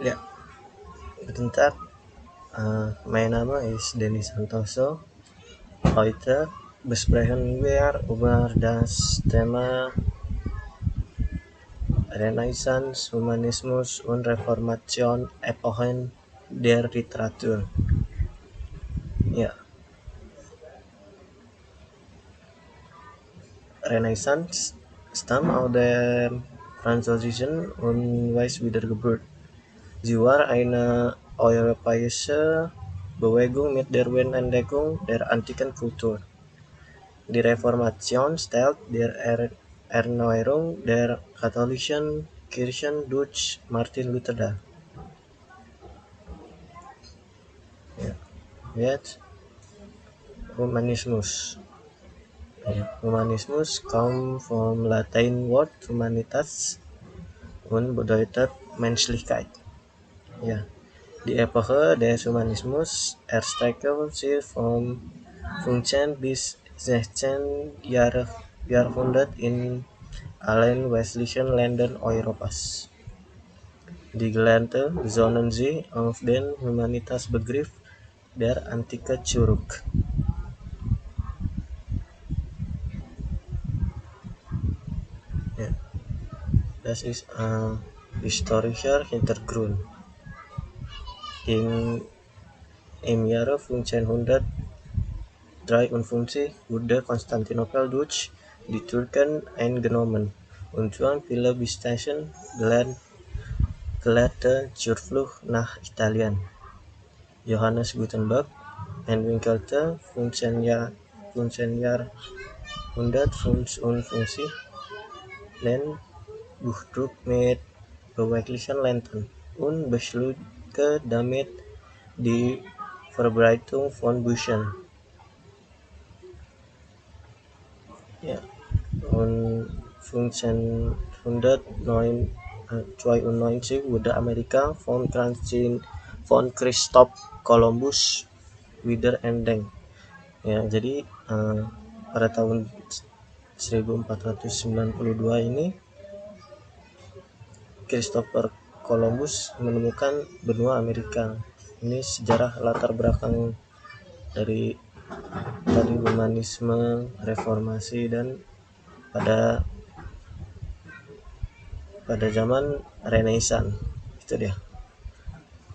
Ja, guten Tag. Mein Name ist Dennis Santoso. Heute besprechen wir über das Thema Renaissance, Humanismus und Reformation Epochen der Literatur. Ja, Renaissance stammt aus der Französischen und weiß wiedergeburt. Sie war eine europäische Bewegung mit der Wiederentdeckung der antiken Kultur. Die Reformation stellt der Erneuerung der katholischen Kirchen durch Martin Luther dar. Ja. Jetzt Humanismus. Ja. Humanismus kommt vom Latein Wort Humanitas und bedeutet Menschlichkeit. Ja. Die Epoche des Humanismus erstreckte sich vom 15. bis 16. Jahrhundert in allen westlichen Ländern Europas. Die Gelernte besonnen sie auf den Humanitas-Begriff der Antike zurück. Ja, das ist ein historischer Hintergrund. Im Jahre 1553 wurde Konstantinopel durch die Türken eingenommen und viele Byzantiner gelehrte zur Flucht nach Italien. Johannes Gutenberg entwickelte 15. Jahrhundert 55 den Buchdruck mit beweglichen Lenten und beschleunigte damit die Verbreitung von Büchern. Ja, und 1592 wurde Amerika von Christoph Columbus wiederentdeckt. Ya, jadi pada tahun 1492 ini Christopher Columbus menemukan benua Amerika. Ini sejarah latar belakang dari tadi humanisme, reformasi, dan pada zaman Renaissance itu dia.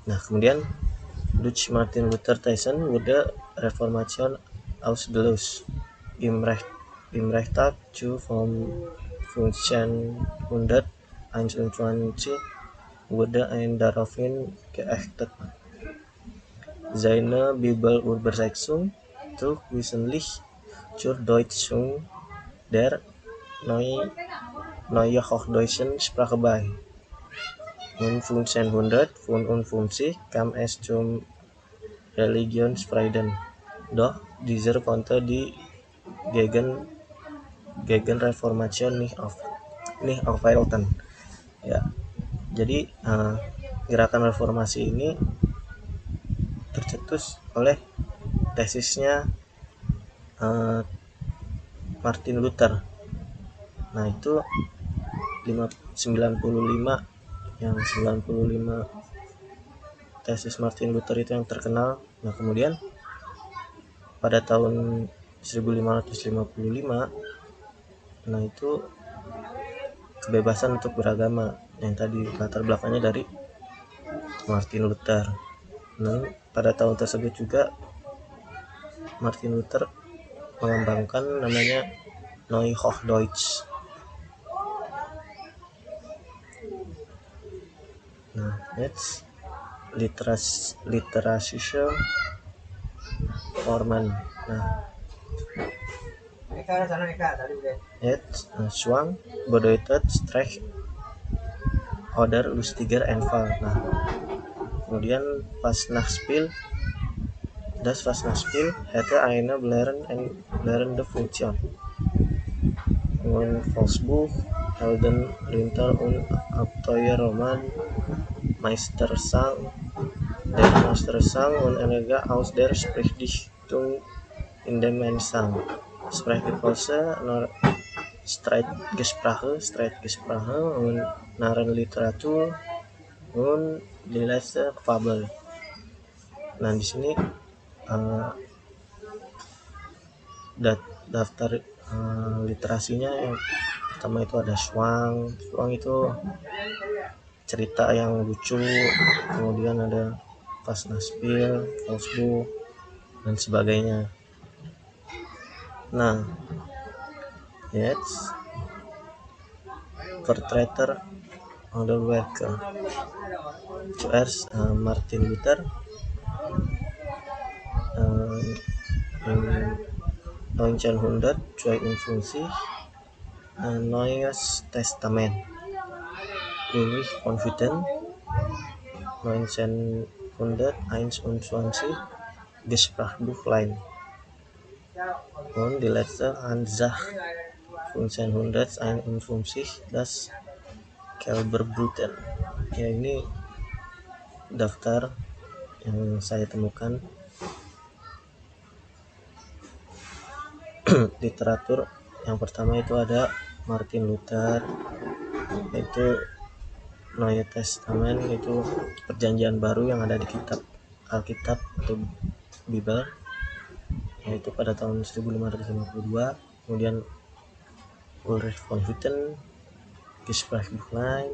Nah, kemudian durch Martin Luther Tyson wurde Reformation ausgelöst. Im Reichstag vom 1521 wurde ein daraufhin geächtet. Seine Bibelübersetzung trug wesentlich zur Deutung der neuhochdeutschen Sprache bei. Und 1555 kam es zum Religionsfrieden. Doch dieser konnte die Gegenreformation nicht aufhalten. Ya, jadi gerakan reformasi ini tercetus oleh tesisnya Martin Luther. Nah, itu 95 tesis Martin Luther itu yang terkenal. Nah, kemudian pada tahun 1555, nah itu kebebasan untuk beragama yang tadi latar belakangnya dari Martin Luther. Nah, pada tahun tersebut juga Martin Luther mengembangkan namanya Neuhochdeutsch. Nah, jetzt literarische Formen. Nah, jetzt Schwang bedeutet Streich oder lustiger Einfall. Nah, kemudian das Fastnachtsspiel hätte eine belehrende Funktion. Und Volksbuch, Heldenritter und Abenteuerroman, Meistersang und einige aus der Sprechdichtung in dem Mensang. Sprechgesproche, Streitgesprache und Narrenliteratur und die letzte Fabel. Nah di sini daftar literasinya yang pertama itu ada Schwang itu cerita yang lucu, kemudian ada Fasnaspil, Ausbuch, dan sebagainya. Nah, jetzt Vertreter oder Werke. Zuerst Martin Luther in 1952 Neues Testament. Ulrich von Hutten 1921 Gesprachbuchlein. Und die letzte Ansach 1951 das Kelberbruten. Ya, ini daftar yang saya temukan literatur. Yang pertama itu ada Martin Luther, itu Neue Testament, itu perjanjian baru yang ada di kitab Alkitab atau Bible, yaitu pada tahun 1552. Kemudian Ulrich von Hutten Gesprachbuchlein,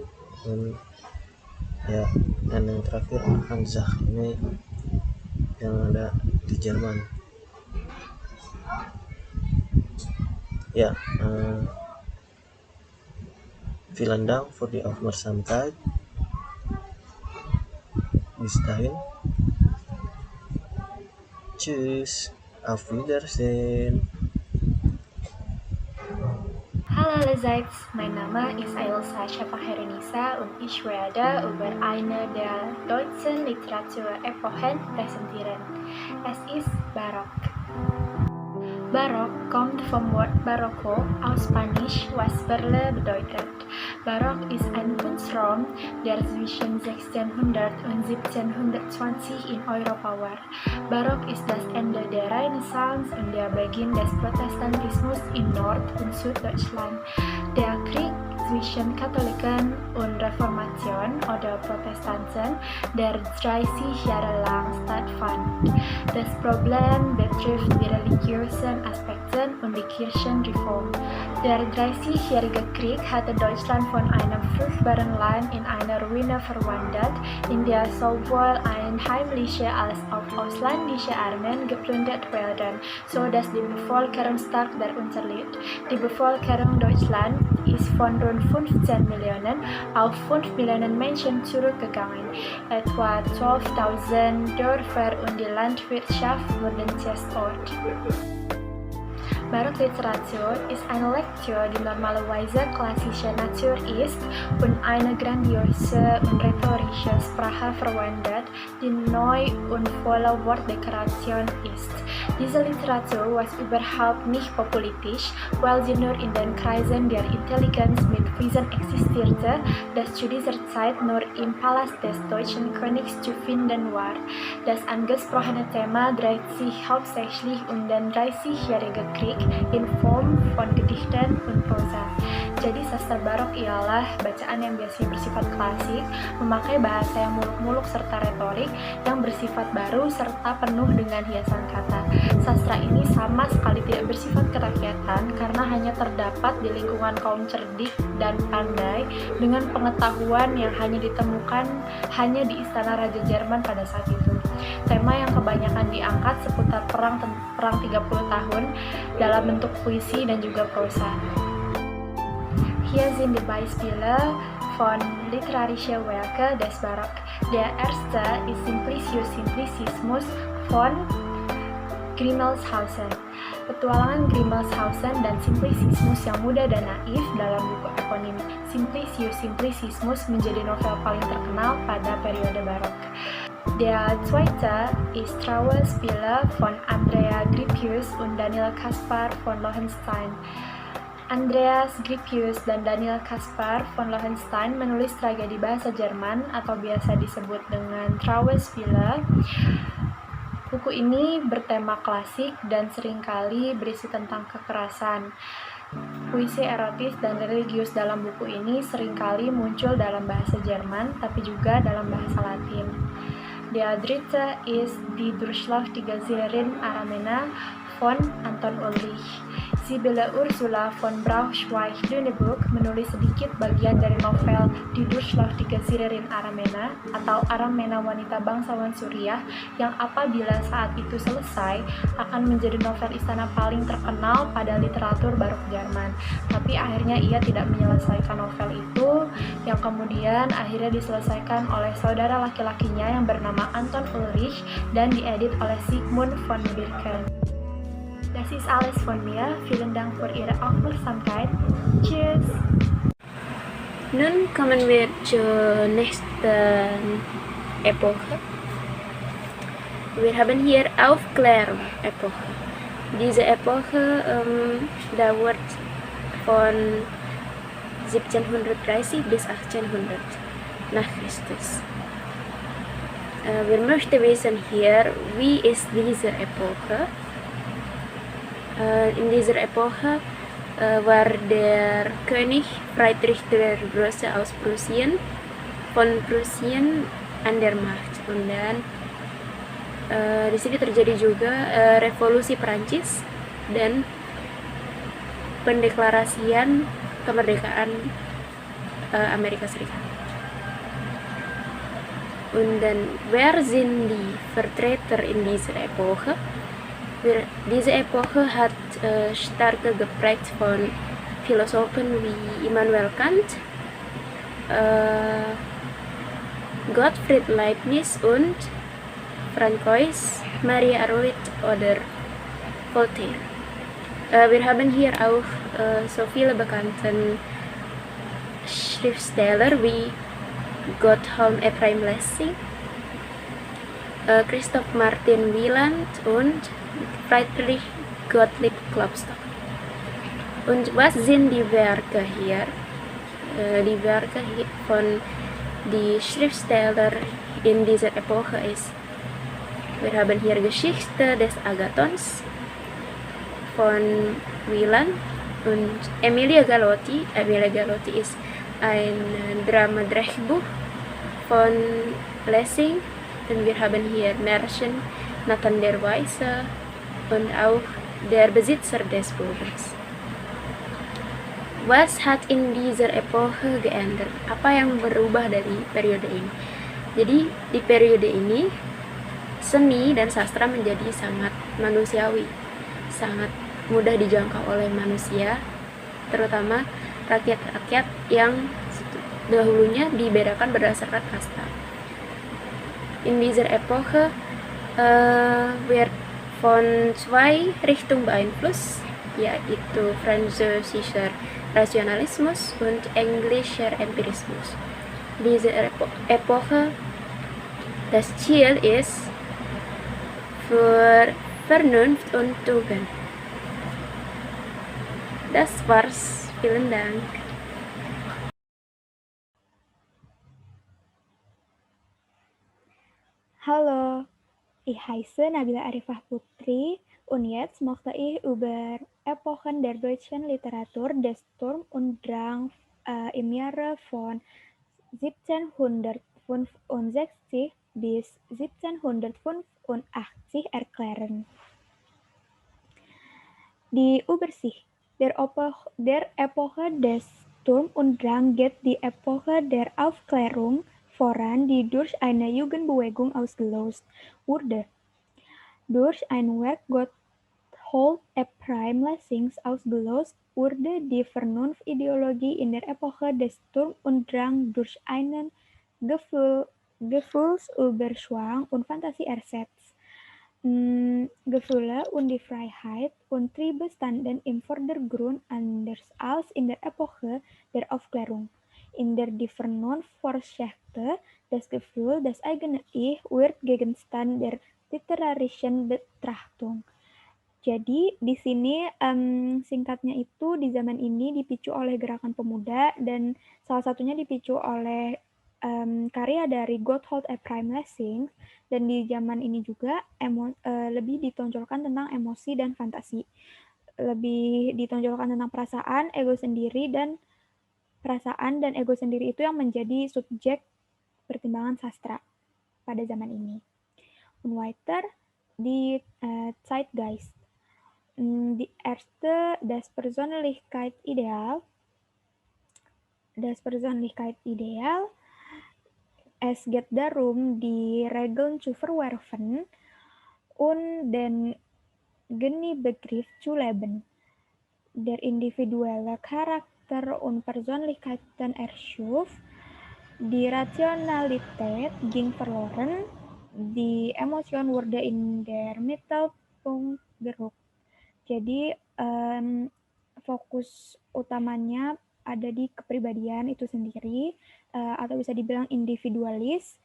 dan yang terakhir Ansach, ini yang ada di Jerman. Vielen Dank für die Aufmerksamkeit. Bis dahin. Tschüss. Auf Wiedersehen. Hallo allerseits, mein Name ist Ailsa Schäfer-Herenisa und ich werde über eine der deutschen Literaturepochen präsentieren. Es ist Barock. Barock kommt vom Wort Barroco aus Spanisch, was Perle bedeutet. Barock ist ein Kunstraum, der zwischen 1600 und 1720 in Europa war. Barock ist das Ende der Renaissance und der Beginn des Protestantismus in Nord- und Süddeutschland. Der Krieg zwischen Katholiken und Reformation oder Protestanten, der 30 Jahre lang stattfand. Das Problem betrifft die religiösen Aspekte und die Kirchenreform. Der 30-jährige Krieg hatte Deutschland von einem fruchtbaren Land in eine Ruine verwandelt, in der sowohl einheimische als auch ausländische Armeen geplündert werden, so dass die Bevölkerung stark darunter litt. Die Bevölkerung Deutschlands ist von rund 15 Millionen auf 5 Millionen Menschen zurückgegangen. Etwa 12.000 Dörfer und die Landwirtschaft wurden zerstört. Barockliteratur ist eine Lektüre, die normalerweise klassischer Natur ist und eine grandiose und rhetorische Sprache verwendet, die neu und voller Wortdekoration ist. Diese Literatur war überhaupt nicht populistisch, weil sie nur in den Kreisen der Intelligenz mit Wissen existierte, das zu dieser Zeit nur im Palast des deutschen Königs zu finden war. Das angesprochene Thema dreht sich hauptsächlich um den 30-jährigen Krieg in Form von Gedichten und prosa. Jadi sastra barok ialah bacaan yang biasanya bersifat klasik, memakai bahasa yang muluk-muluk serta retorik yang bersifat baru serta penuh dengan hiasan kata. Sastra ini sama sekali tidak bersifat kerakyatan karena hanya terdapat di lingkungan kaum cerdik dan pandai dengan pengetahuan yang hanya ditemukan hanya di istana Raja Jerman pada saat itu. Tema yang kebanyakan diangkat seputar perang 30 tahun dalam bentuk puisi dan juga prosa. Hier sind die Beispiele von literarische Werke des Barock. Der erste ist Simplicius von Grimmelshausen. Petualangan Grimmelshausen dan Simplicismus yang mudah dan naif dalam buku eponim. Simplicismus menjadi novel paling terkenal pada periode Barok. Der zweite ist Trauerspiele von Andrea Gryphius und Daniel Caspar von Lohenstein. Andreas Gryphius dan Daniel Caspar von Lohenstein menulis tragedi bahasa Jerman atau biasa disebut dengan Trauerspiele. Buku ini bertema klasik dan seringkali berisi tentang kekerasan. Puisi erotis dan religius dalam buku ini seringkali muncul dalam bahasa Jerman, tapi juga dalam bahasa Latin. Der dritte ist die durchschlagtige Siegerin Aramena von Anton Ulrich. Sibylle Ursula von Braunschweig-Lüneburg menulis sedikit bagian dari novel Die durchschlagtige Siegerin Aramena atau Aramena Wanita Bangsawan Suriah yang apabila saat itu selesai akan menjadi novel istana paling terkenal pada literatur barok Jerman. Tapi akhirnya ia tidak menyelesaikan novel itu yang kemudian akhirnya diselesaikan oleh saudara laki-lakinya yang bernama Anton Ulrich dan diedit oleh Sigmund von Birken. Das ist alles von mir. Vielen Dank für Ihre Aufmerksamkeit. Tschüss! Nun kommen wir zur nächsten Epoche. Wir haben hier Aufklärung-Epoche. Diese Epoche dauert von 1730 bis 1800 nach Christus. Wir möchten wissen hier, wie ist diese Epoche? In dieser Epoche war der König Friedrich der Große aus Prussia von Prussia an der Macht. Und dann di sini terjadi juga revolusi Prancis dan pendeklarasian kemerdekaan Amerika Serikat. Und dann, wer sind die Vertreter in dieser Epoche? Diese Epoche hat stark geprägt von Philosophen wie Immanuel Kant, Gottfried Leibniz und Francois, Maria Arouet oder Voltaire. Wir haben hier auch so viele bekannte Schriftsteller wie Gotthold Ephraim Lessing, Christoph Martin Wieland und Friedrich Gottlieb Klopstock. Und was sind die Werke hier? Die Werke von die Schriftsteller in dieser Epoche ist, wir haben hier Geschichte des Agathons von Wieland und Emilia Galotti. Emilia Galotti ist ein Drama-Drehbuch von Lessing. Und wir haben hier Märchen Nathan der Weise und auch der Besitzer des Buches. Was hat in dieser Epoche geändert? Apa yang berubah dari periode ini? Jadi di periode ini seni dan sastra menjadi sangat manusiawi, sangat mudah dijangkau oleh manusia, terutama rakyat-rakyat yang dahulunya dibedakan berdasarkan kasta. In dieser Epoche wird von zwei Richtungen beeinflusst, yaitu französischer Rationalismus und englischer Empirismus. Diese Epoche, das Ziel ist für Vernunft und Tugend. Das war's. Vielen Dank. Hallo, ich heiße Nabila Arifah Putri und jetzt möchte ich über Epochen der deutschen Literatur des Sturm und Drang im Jahre von 1765 bis 1785 erklären. Die Übersicht der Epoche des Sturm und Drang geht die Epoche der Aufklärung voran, die durch eine Jugendbewegung ausgelöst wurde. Durch ein Werk Gotthold Ephraim Lessings ausgelöst wurde die Vernunftideologie in der Epoche des Sturm und Drang durch einen Gefühlsüberschwang und Fantasie ersetzt. Gefühle und die Freiheit und Triebe standen im Vordergrund, anders als in der Epoche der Aufklärung, in der die Vernunft vorherrschte. Das Gefühl, das eigene Ich wird Gegenstand der literarischen Betrachtung. Jadi di sini singkatnya itu di zaman ini dipicu oleh gerakan pemuda dan salah satunya dipicu oleh karya dari Gotthold Ephraim Lessing, dan di zaman ini juga lebih ditonjolkan tentang emosi dan fantasi. lebih ditonjolkan tentang perasaan, ego sendiri, dan perasaan dan ego sendiri itu yang menjadi subjek pertimbangan sastra pada zaman ini. Und weiter die Zeitgeist. Die erste, das Persönlichkeitsideal. Es geht darum, die Regeln zu verwerfen und den Genie-Begriff zu leben. Der individuelle Charakter und Persönlichkeiten erschuf, die Rationalität ging verloren, die Emotion wurde in der Mittelpunkt gerückt. Jadi fokus utamanya ada di kepribadian itu sendiri, atau bisa dibilang individualis,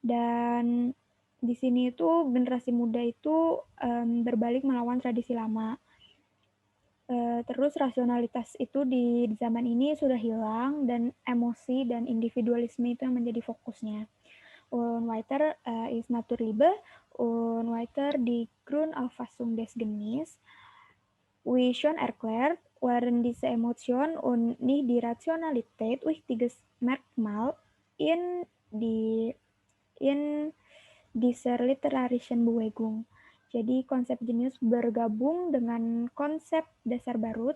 dan di sini itu generasi muda itu berbalik melawan tradisi lama. Terus rasionalitas itu di zaman ini sudah hilang, dan emosi dan individualisme itu yang menjadi fokusnya. Und weiter ist Naturliebe und weiter die Grundauffassung des Genies. Wie schon erklärt, waren diese Emotionen und nicht die Rationalität wichtiges Merkmal in dieser literarischen Bewegung. Jadi konsep jenius bergabung dengan konsep dasar baru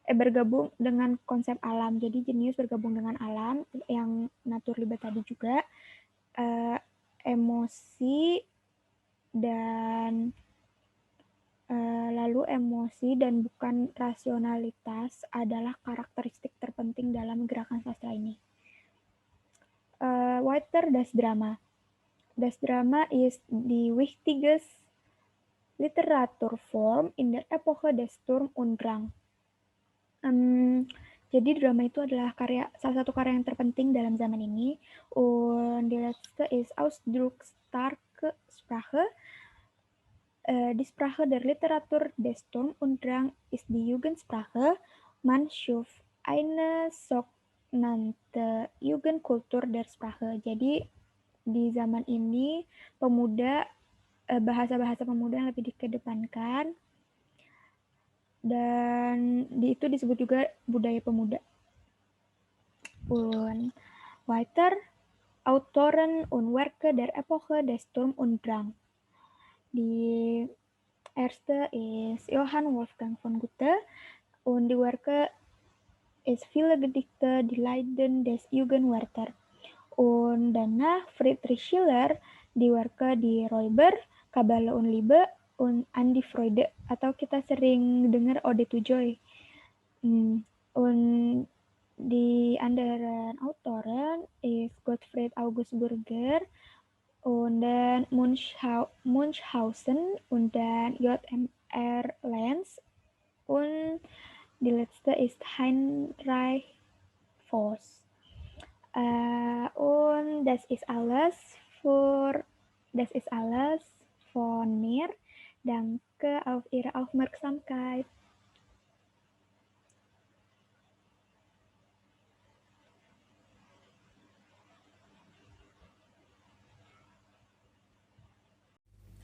bergabung dengan konsep alam. Jadi jenius bergabung dengan alam yang Naturliebe tadi juga, emosi dan lalu emosi dan bukan rasionalitas adalah karakteristik terpenting dalam gerakan sastra ini. Weiter das Drama. Das Drama ist die wichtigste Literaturform in der Epoche des Sturm und Drang. Jadi drama itu adalah salah satu karya yang terpenting dalam zaman ini. Und die letzte ist ausdrucksstarke Sprache. Die Sprache der Literatur des Sturm und Drang ist die Jugendsprache. Man schuf eine sogenannte Jugendkultur der Sprache. Jadi di zaman ini bahasa-bahasa pemuda yang lebih dikedepankan, dan itu disebut juga budaya pemuda. Und weiter Autoren und Werke der Epoche des Sturm und Drang. Die erste ist Johann Wolfgang von Goethe und die Werke ist viele Gedichte, die Leiden des Jugendwerther. Und danach Friedrich Schiller, die Werke die Räuber, Kabale und Liebe, und Andi Freude, atau kita sering dengar Ode to Joy. Und die anderen Autoren ist Gottfried August Burger und dann Munchausen und dann J.M.R. Lenz und die letzte ist Heinrich Voss. Und das ist alles von mir. Danke auf Ihre Aufmerksamkeit.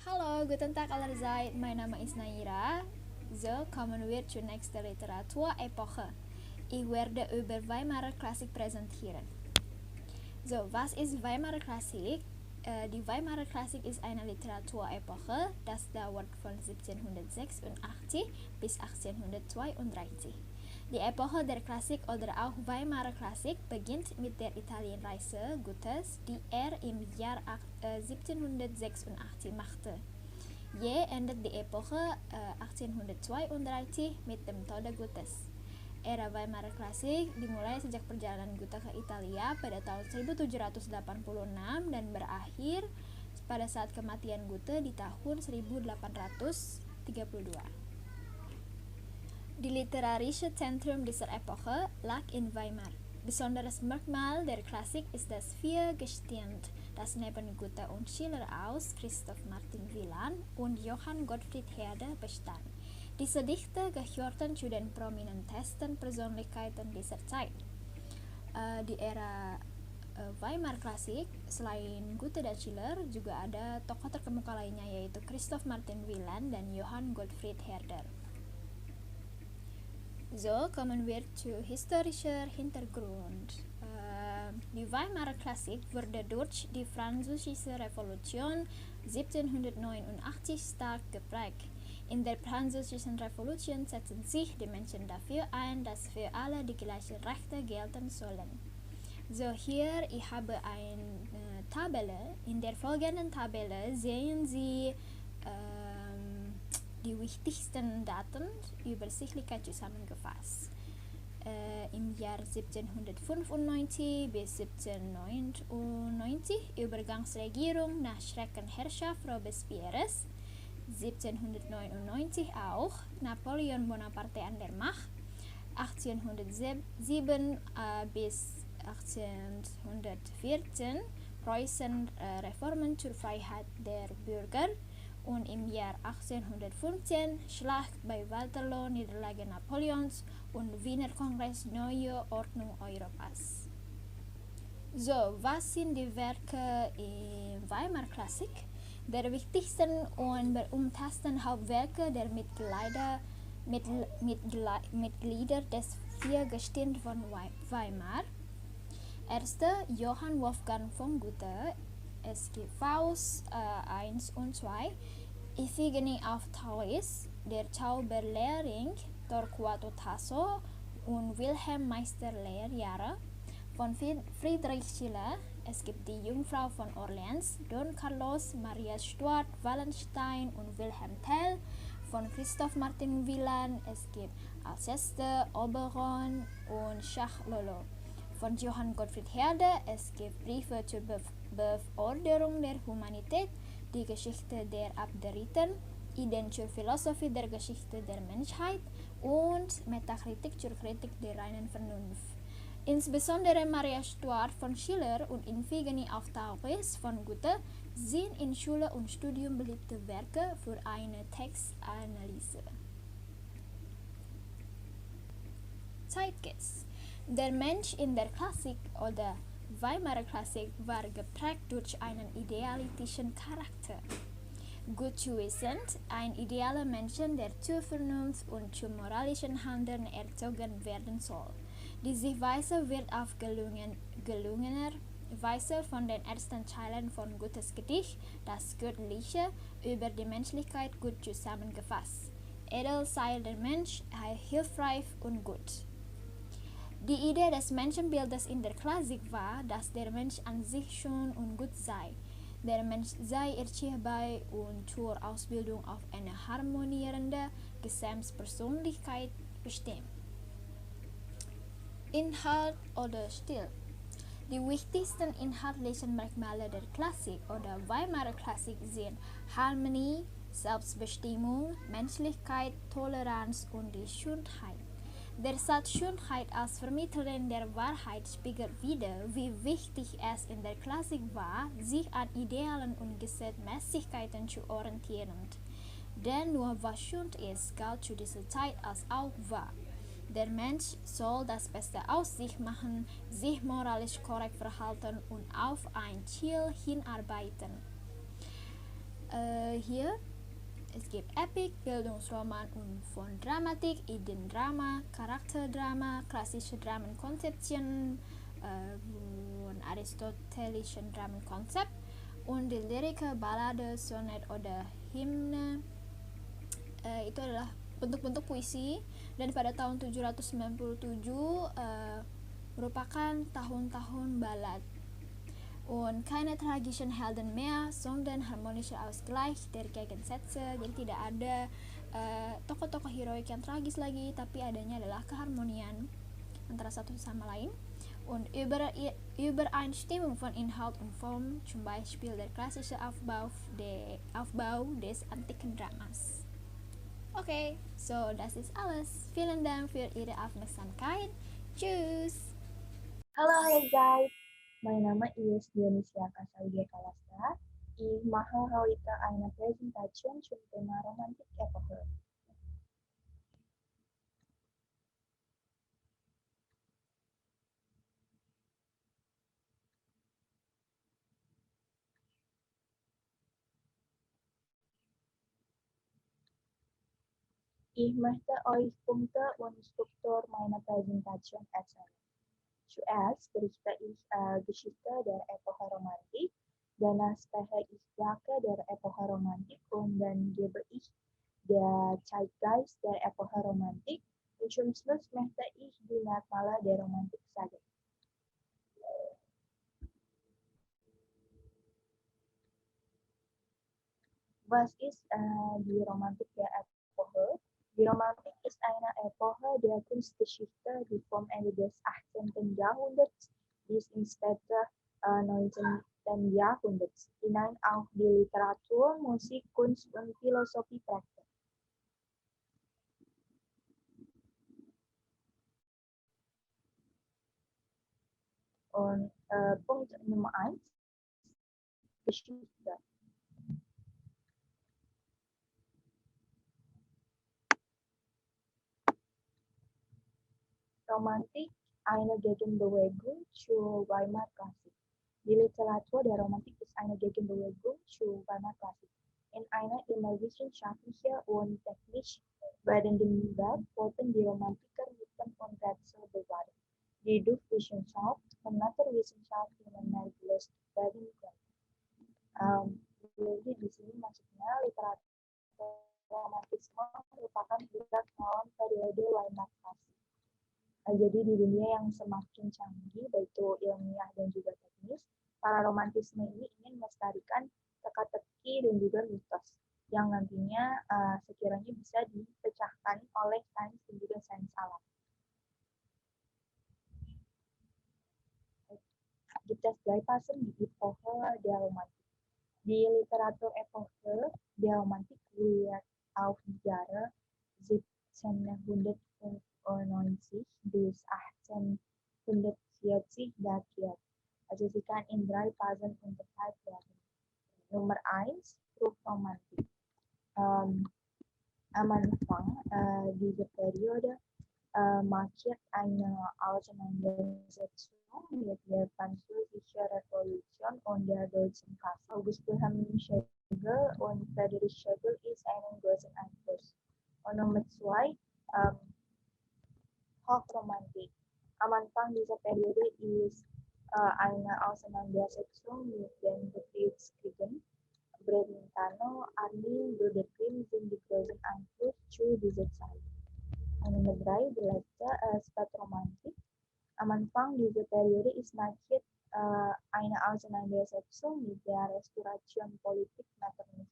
Hallo, guten Tag allerseits. Mein Name ist Naira. So kommen wir zur nächsten Literaturepoche. Ich werde über Weimarer Klassik präsentieren. So, was ist Weimarer Klassik? Die Weimarer Klassik ist eine Literaturepoche, das dauert von 1786 bis 1832. Die Epoche der Klassik oder auch Weimarer Klassik beginnt mit der Italienreise Goethes, die er im Jahr 1786 machte. Jäh endet die Epoche 1832 mit dem Tode Goethes. Era Weimarer Klassik dimulai sejak perjalanan Goethe ke Italia pada tahun 1786 dan berakhir pada saat kematian Goethe di tahun 1832. Die literarische Zentrum dieser Epoche lag in Weimar. Besonderes Merkmal der Klassik ist das Viergestirn, das neben Goethe und Schiller aus Christoph Martin Wieland und Johann Gottfried Herder bestand. Diese Dichter gehörten zu den prominentesten Persönlichkeiten dieser Zeit. Di era Weimar Klasik, selain Goethe dan Schiller, juga ada tokoh terkemuka lainnya yaitu Christoph Martin Wieland dan Johann Gottfried Herder. So kommen wir zu historischer Hintergrund. Die Weimarer Klassik wurde durch die Französische Revolution 1789 stark geprägt. In der Französischen Revolution setzten sich die Menschen dafür ein, dass für alle die gleichen Rechte gelten sollen. So, hier, ich habe eine Tabelle. In der folgenden Tabelle sehen Sie die wichtigsten Daten übersichtlich zusammengefasst. Im Jahr 1795 bis 1799 Übergangsregierung nach Schreckenherrschaft Robespierres, 1799 auch Napoleon Bonaparte an der Macht, 1807 bis 1814 Preußen Reformen zur Freiheit der Bürger und im Jahr 1815 Schlacht bei Waterloo, Niederlage Napoleons und Wiener Kongress Neue Ordnung Europas. So, was sind die Werke in Weimar Klassik? Der wichtigsten und berühmtesten Hauptwerke der Mitglieder des Viergestirn von Weimar. Erste Johann Wolfgang von Goethe, es gibt Faust 1 und 2, Iphigenie auf Tauris, der Zauberlehrling Torquato Tasso und Wilhelm Meister Lehrjahre. Von Friedrich Schiller, es gibt die Jungfrau von Orleans, Don Carlos, Maria Stuart, Wallenstein und Wilhelm Tell. Von Christoph Martin Wieland, es gibt Alceste, Oberon und Schach Lolo. Von Johann Gottfried Herder, es gibt Briefe zur Beförderung der Humanität, die Geschichte der Abderiten, Ideen zur Philosophie der Geschichte der Menschheit und Metakritik zur Kritik der reinen Vernunft. Insbesondere Maria Stuart von Schiller und Iphigenie auf Tauris von Goethe sind in Schule und Studium beliebte Werke für eine Textanalyse. Zeitgeist. Der Mensch in der Klassik oder Weimarer Klassik war geprägt durch einen idealistischen Charakter. Gut zu wissen, ein idealer Mensch, der zur Vernunft und zum moralischen Handeln erzogen werden soll. Diese Weise wird auf gelungener Weise von den ersten Zeilen von Goethes Gedicht Das Göttliche über die Menschlichkeit gut zusammengefasst. Edel sei der Mensch, hilfreich und gut. Die Idee des Menschenbildes in der Klassik war, dass der Mensch an sich schön und gut sei. Der Mensch sei erziehbar und zur Ausbildung auf eine harmonierende Gesamtpersönlichkeit bestimmt. Inhalt oder Stil. Die wichtigsten inhaltlichen Merkmale der Klassik oder Weimarer Klassik sind Harmonie, Selbstbestimmung, Menschlichkeit, Toleranz und die Schönheit. Der Satz Schönheit als Vermittlerin der Wahrheit spiegelt wider, wie wichtig es in der Klassik war, sich an Idealen und Gesetzmäßigkeiten zu orientieren. Denn nur was schön ist, galt zu dieser Zeit als auch wahr. Der Mensch soll das Beste aus sich machen, sich moralisch korrekt verhalten und auf ein Ziel hinarbeiten. Hier es gibt Epik, Bildungsroman und von Dramatik, Ideendrama, Charakterdrama, klassische Dramenkonzeption und aristotelischen Dramenkonzept und die Lyriker, Ballade, Sonett oder Hymne. Itu adalah bentuk-bentuk puisi dan pada tahun 797 merupakan tahun-tahun balad. Und keine tragischen Helden mehr, sondern harmonischer Ausgleich der Gegensätze. Jadi tidak ada tokoh-tokoh heroik yang tragis lagi, tapi adanya adalah keharmonian antara satu sama lain. Und Übereinstimmung von Inhalt und Form, zum Beispiel der klassische Aufbau des antiken Dramas. Okay, so das ist alles. Vielen Dank für Ihre Aufmerksamkeit. Tschüss! Halo guys, mein Name ist Dionisia Kasalia Kalasta. Ich mache heute eine Präsentation zum Thema Romantik-Epoche. Ich möchte euch Punkte und Struktur meiner Präsentation erzählen. Zuerst berichte ich Geschichte der Epoche Romantik, danach spreche ich Werke der Epoche Romantik und dann gebe ich der Zeitgeist der Epoche Romantik und zum Schluss möchte ich die Merkmale der Romantik sagen. Was ist die Romantik der Epoche? Die Romantik ist eine Epoche der Kunstgeschichte, die vom Ende des 18. Jahrhunderts bis ins späte 19. Jahrhunderts hinein auch die Literatur, Musik, Kunst und Philosophie prägte. Und Punkt Nummer 1, Geschichte. Romantik, eine Gegenbewegung zur Weimar-Klassik. Die Literatur der Romantik ist eine Gegenbewegung zur Weimar-Klassik. In einer immer wissenschaftlicher und technisch werdenden Welt wollten die Romantiker Mythen und Rätsel bewahren, die durch Wissenschaft und Naturwissenschaft immer mehr gelöst werden konnten. Jadi di sini maksudnya literatur romantisme merupakan puncak dalam periode Weimar Klasik. Jadi di dunia yang semakin canggih, baik itu ilmiah dan juga teknis, para romantisme ini ingin melestarikan teka-teki dan juga mitos yang nantinya sekiranya bisa dipecahkan oleh sains dan juga sains alam. Gibt es drei Phasen die Epoche der Romantik. Die Literatur Epoche der Romantik wird auf die Jahre 1790 bis 1840 datiert. Also sie kann in drei Phasen unterteilt werden. Nummer 1, Frühromantik. Am Anfang dieser Periode markiert eine Auseinandersetzung mit der Französischen Revolution und der Deutschen Kasse. August Wilhelm Schlegel und Friedrich Schlegel ist einen großen Einfluss. Und Nummer 2, Hochromantik. Am Anfang dieser Periode ist eine Auseinandersetzung mit den Kriegskriegen. Brentano, Armin, Bruder Grimm sind die großen Einfluss zu dieser Zeit. Und Nummer 3, die letzte, Spätromantik. Am Anfang dieser Periode ist markiert eine Auseinandersetzung mit der Restauration Politik Metternich.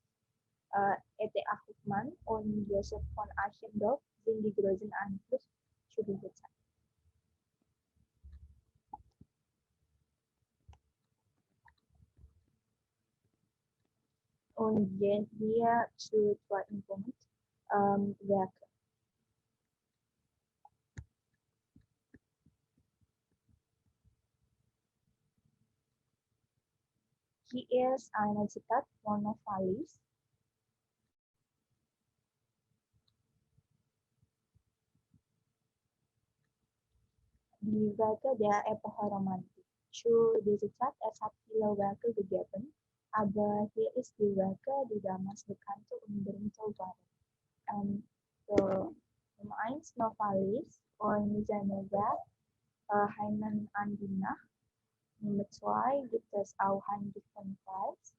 E.T.A. Hoffmann und Joseph von Eichendorff sind die großen Einfluss zu dieser Zeit. Und gehen wir zu zweiten Punkt, Werke. Hier ist ein Zitat von Novalis. Die Werke der Epoche Romantik. Zu dieser Zeit es hat viele Werke gegeben, aber hier ist die Werke, die damals bekannte und berühmte waren. So, Nummer 1 Novalis und seine Werk Heimen an die Nacht. Nummer 2 gibt es auch Heinrich von Kleist.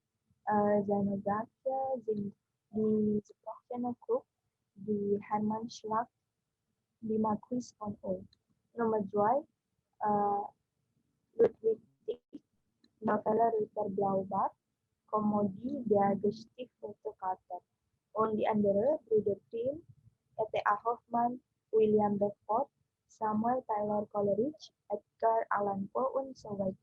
Seine Werke sind die Zerbrochene Krug, die Hermannschlacht, die Marquis von O. Nummer 2 Ludwig Tieck, Novelle Ritter Blaubart, Komödie der gestiefelte Kater. Und die andere, Bruder Grimm, E.T.A. Hoffmann, William Beckford, Samuel Taylor Coleridge, Edgar Allan Poe und so weiter.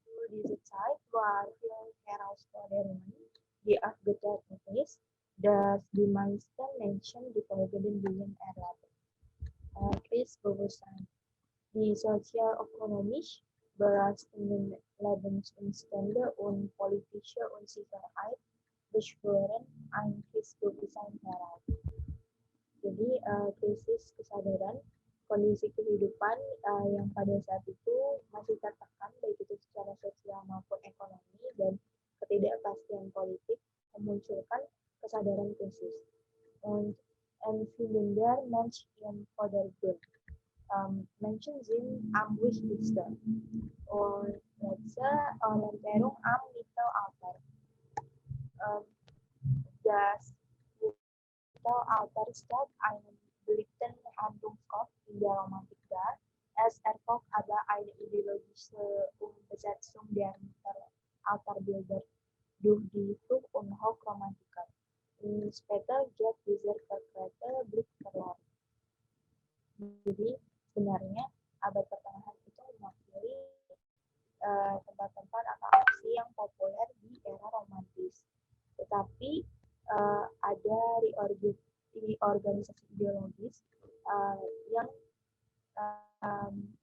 Zu dieser Zeit war viel Herausforderungen, die aufgetreten ist, dass die meisten Menschen die folgenden Dinge erleben. Kriegsbewusstsein, die sozial-ökonomisch belastenden Lebensumstände und politische Unsicherheit beschwören ein Kriegsbewusstsein heraus. Jadi krisis kesadaran kondisi kehidupan yang pada saat itu masih tertekan baik itu secara sosial maupun ekonomi dan ketidakpastian politik einen Vordergrund. Menschen sind am wichtigsten. Und letzte Orientierung am Mittelalter. Das Mittelalter stellt einen beliebten Handlungsort in der Romantik dar. Es erfolgt aber eine ideologische Umbesetzung der Mittelalterbilder durch die Flucht- und Hochromantiker. Später geht dieser verklärte Blick verloren. Jadi sebenarnya abad pertengahan itu mewakili tempat-tempat atau aksi yang populer di era romantis. Tetapi ada reorganisasi ideologis yang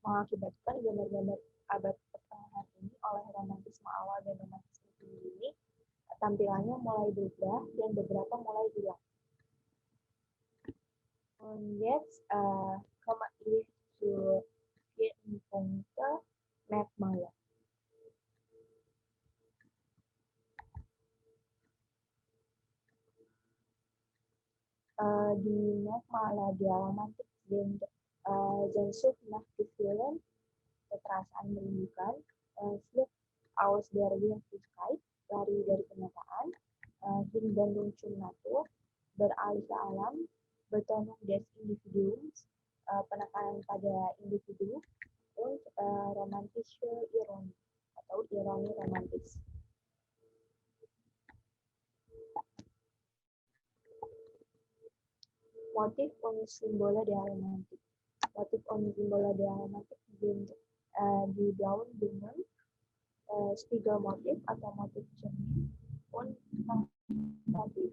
mengakibatkan gambar-gambar abad pertengahan ini oleh romantisme awal dan romantisme tinggi ini tampilannya mulai berubah dan beberapa mulai hilang. Und jetzt komme ich zur vierten Punkte, Merkmale. Die Merkmale der Romantik sind Sehnsucht nach Gefühlen, Kekerasan merindukan, Flucht aus der Wirklichkeit, lari dari kenyataan, Hinwendung zur Natur, beralih ke alam, Betonung des Individuums, penekanan pada individu, und romantische Ironie atau ironi romantis. Motiv und Symbole der Romantik. Motiv und Symbole der Romantik sind die blauen Blumen, Spiegelmotiv atau motif cermin, und Motiv.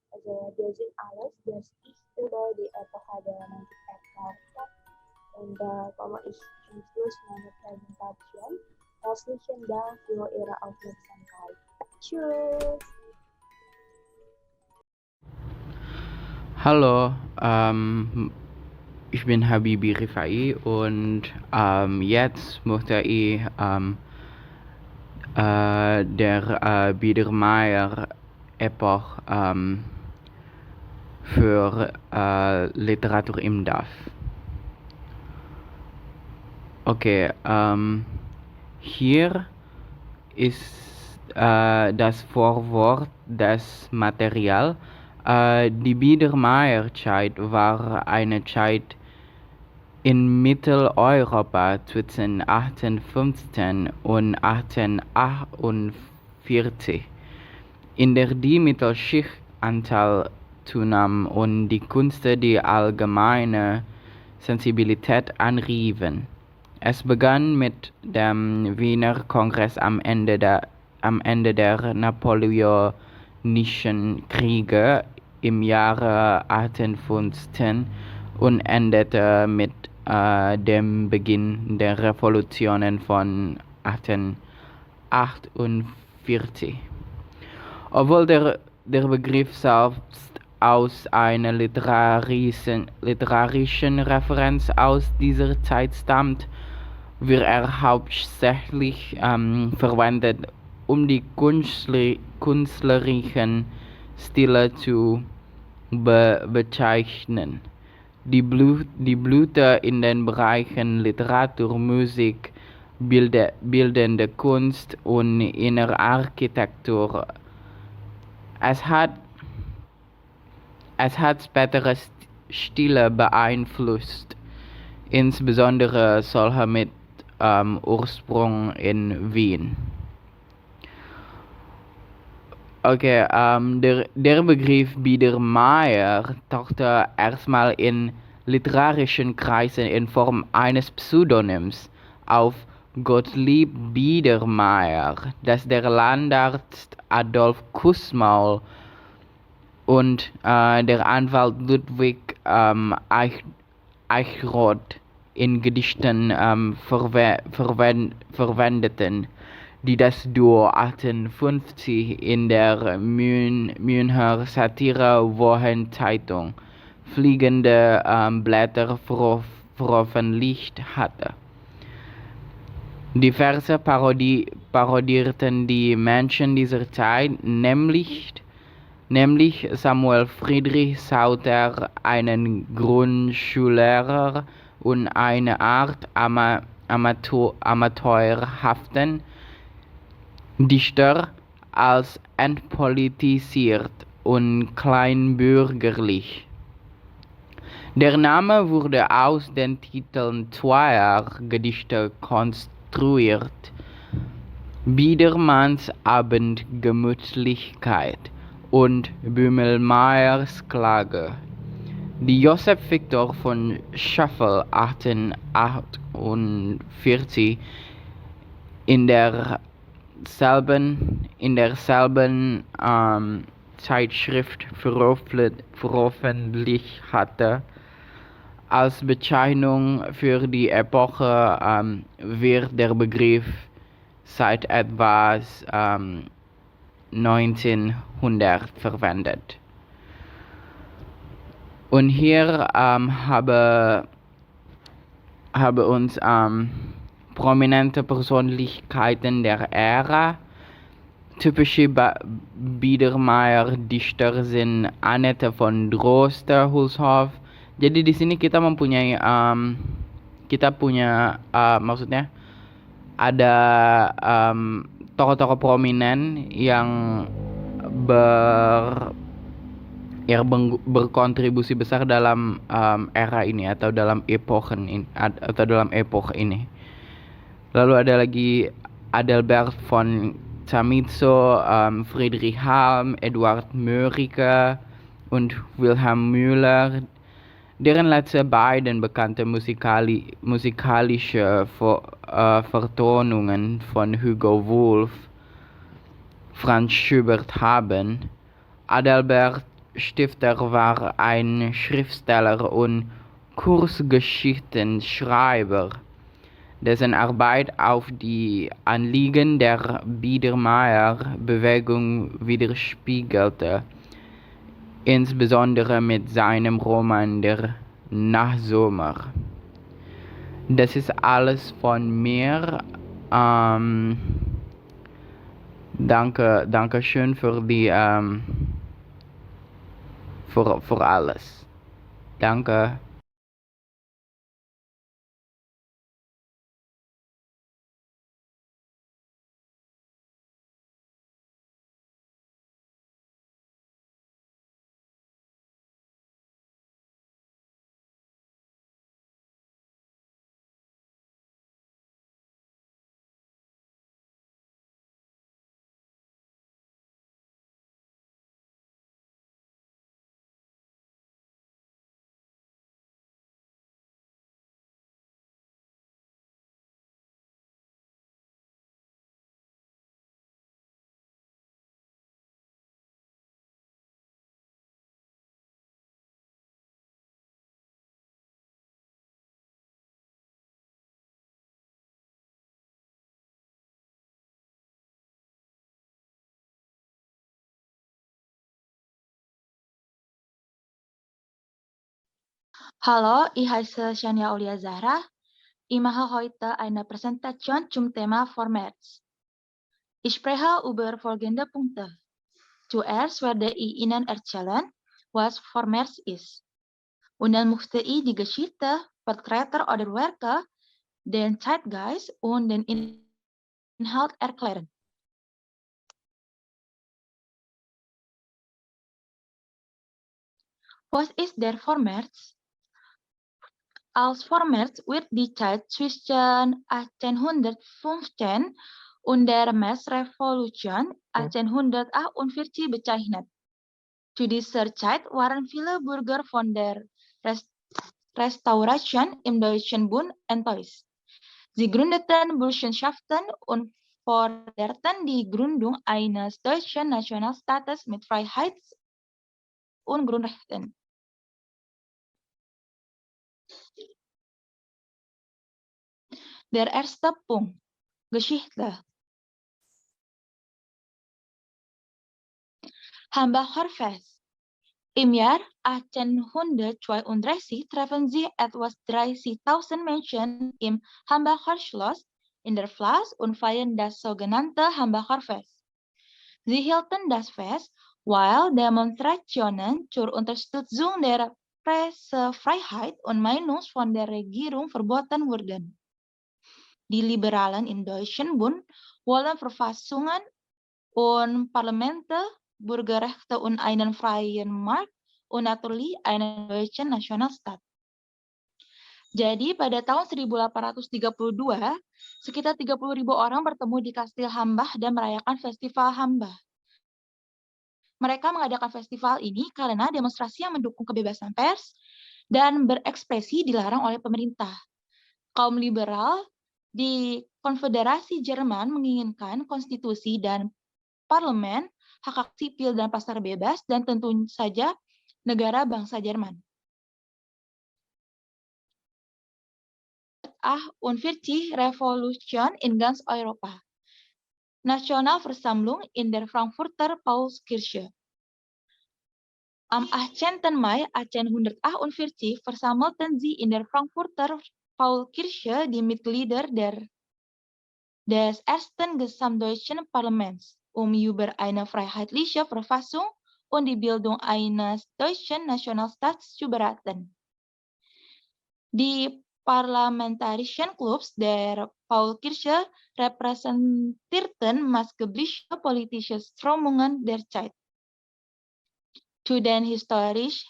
Also wir sind alles, das ich über die Epoche der Romantik erklärt und da komme ich zum Schluss meiner Präsentation. Herzlichen Dank für Ihre Aufmerksamkeit. Tschüss! Hallo, ich bin Habibi Rifai und jetzt möchte ich der Biedermeier-Epoche für Literatur im DAF. Okay, hier ist das Vorwort, das Material. Die Biedermeierzeit war eine Zeit in Mitteleuropa zwischen 1815 und 1848, in der die Mittelschicht Anteil zunahm und die Künste die allgemeine Sensibilität anriefen. Es begann mit dem Wiener Kongress am Ende der Napoleonischen Kriege im Jahre 1815 und endete mit dem Beginn der Revolutionen von 1848. Obwohl der Begriff selbst aus einer literarischen Referenz aus dieser Zeit stammt, wird er hauptsächlich verwendet, um die künstlerischen Stile zu bezeichnen. Die Blüte in den Bereichen Literatur, Musik, bildende Kunst und innere Architektur. Es hat spätere Stile beeinflusst, insbesondere solche mit Ursprung in Wien. Okay, der Begriff Biedermeier tauchte erstmal in literarischen Kreisen in Form eines Pseudonyms auf. Gottlieb Biedermeier, das der Landarzt Adolf Kussmaul und der Anwalt Ludwig Eichroth in Gedichten verwendeten, die das Duo 1850 in der Münchner Satire-Wochenzeitung Fliegende Blätter veröffentlicht hatte. Diverse parodierten die Menschen dieser Zeit, nämlich Samuel Friedrich Sauter, einen Grundschullehrer und eine Art amateurhaften Dichter, als entpolitisiert und kleinbürgerlich. Der Name wurde aus den Titeln zweier Gedichte konstruiert: Biedermanns Abendgemütlichkeit und Böhmelmeyers Klage, die Joseph Victor von Scheffel 1848 in derselben Zeitschrift veröffentlicht hatte. Als Bezeichnung für die Epoche wird der Begriff seit etwa 1900 verwendet. Und hier habe uns prominente Persönlichkeiten der Ära. Typische Biedermeier-Dichter sind Annette von Droste-Hulshoff. Jadi di sini kita mempunyai maksudnya ada tokoh-tokoh prominen yang berkontribusi besar dalam era ini atau dalam epoch ini. Lalu ada lagi Adelbert von Chamizo, Friedrich Halm, Eduard Mörike und Wilhelm Müller, deren letzte beiden bekannte musikalische Vertonungen von Hugo Wolf Franz Schubert haben. Adalbert Stifter war ein Schriftsteller und Kurzgeschichtenschreiber, dessen Arbeit auf die Anliegen der Biedermeier-Bewegung widerspiegelte, insbesondere mit seinem Roman Der Nachsommer. Das ist alles von mir. Danke schön für alles. Danke. Hallo, ich heiße Shania Aulia Zahra. Ich mache heute eine Präsentation zum Thema Vormärz. Ich spreche über folgende Punkte. Zuerst werde ich Ihnen erzählen, was Vormärz ist. Und dann möchte ich die Geschichte, Vertreter oder Werke, den Zeitgeist und den Inhalt erklären. Was ist der Vormärz? Als Vormärz wird die Zeit zwischen 1815 und der Märzrevolution 1848 bezeichnet. Zu dieser Zeit waren viele Bürger von der Restauration im Deutschen Bund enttäuscht. Sie gründeten Burschenschaften und forderten die Gründung eines deutschen Nationalstaates mit Freiheits- und Grundrechten. Der erste Punkt: Geschichte. Hambacher Fest. Im Jahr 1832 treffen sich etwa 30.000 Menschen im Hambacher Schloss in der Flas und feiern das sogenannte Hambacherfest. Sie hielten das Fest, weil Demonstrationen zur Unterstützung der Pressefreiheit und Meinungs von der Regierung verboten wurden. Die Liberalen im Deutschen Bund wollen Verfassungen und Parlamente, Bürgerrechte und einen freien Markt und natürlich einen deutschen Nationalstaat. Jadi pada tahun 1832, sekitar 30.000 orang bertemu di Kastil Hambach dan merayakan Festival Hambach. Mereka mengadakan festival ini karena demonstrasi yang mendukung kebebasan pers dan berekspresi dilarang oleh pemerintah. Kaum liberal di Konfederasi Jerman menginginkan konstitusi dan parlemen, hak-hak sipil dan pasar bebas, dan tentu saja negara bangsa Jerman. 48 Revolution in ganz Europa. Nationalversammlung in der Frankfurter Paulskirche. Am 18. Mai 1848 versammelten sie in der Frankfurter Paulskirche die Mitglieder des ersten Gesamtdeutschen Parlaments, über eine freiheitliche Verfassung und die Bildung eines deutschen Nationalstaats zu beraten. Die parlamentarischen Clubs der Paulskirche repräsentierten maßgebliche politische Strömungen der Zeit. Zu den historisch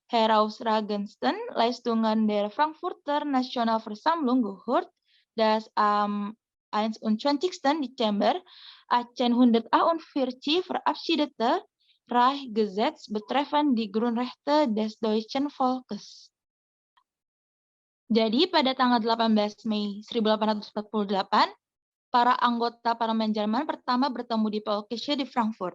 herausragendsten Leistungen der Frankfurter Nationalversammlung gehört, dass am 21. Dezember 1848 verabschiedete Reichsgesetz betreffend die Grundrechte des deutschen Volkes. Jadi pada tanggal 18 Mei 1848, para anggota parlemen Jerman pertama bertemu di Paulskirche di Frankfurt.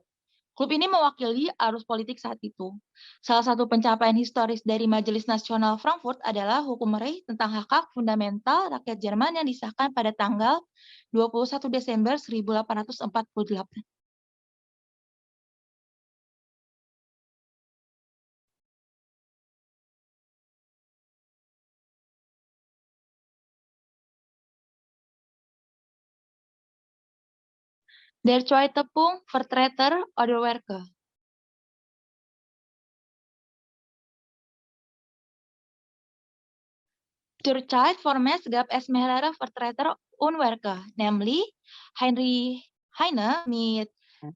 Klub ini mewakili arus politik saat itu. Salah satu pencapaian historis dari Majelis Nasional Frankfurt adalah hukum Reich tentang hak-hak fundamental rakyat Jerman yang disahkan pada tanggal 21 Desember 1848. Der zweite Punkt, Vertreter oder Werke. Zurzeit Formes gab es mehrere Vertreter und Werke, nämlich Heinrich Heine mit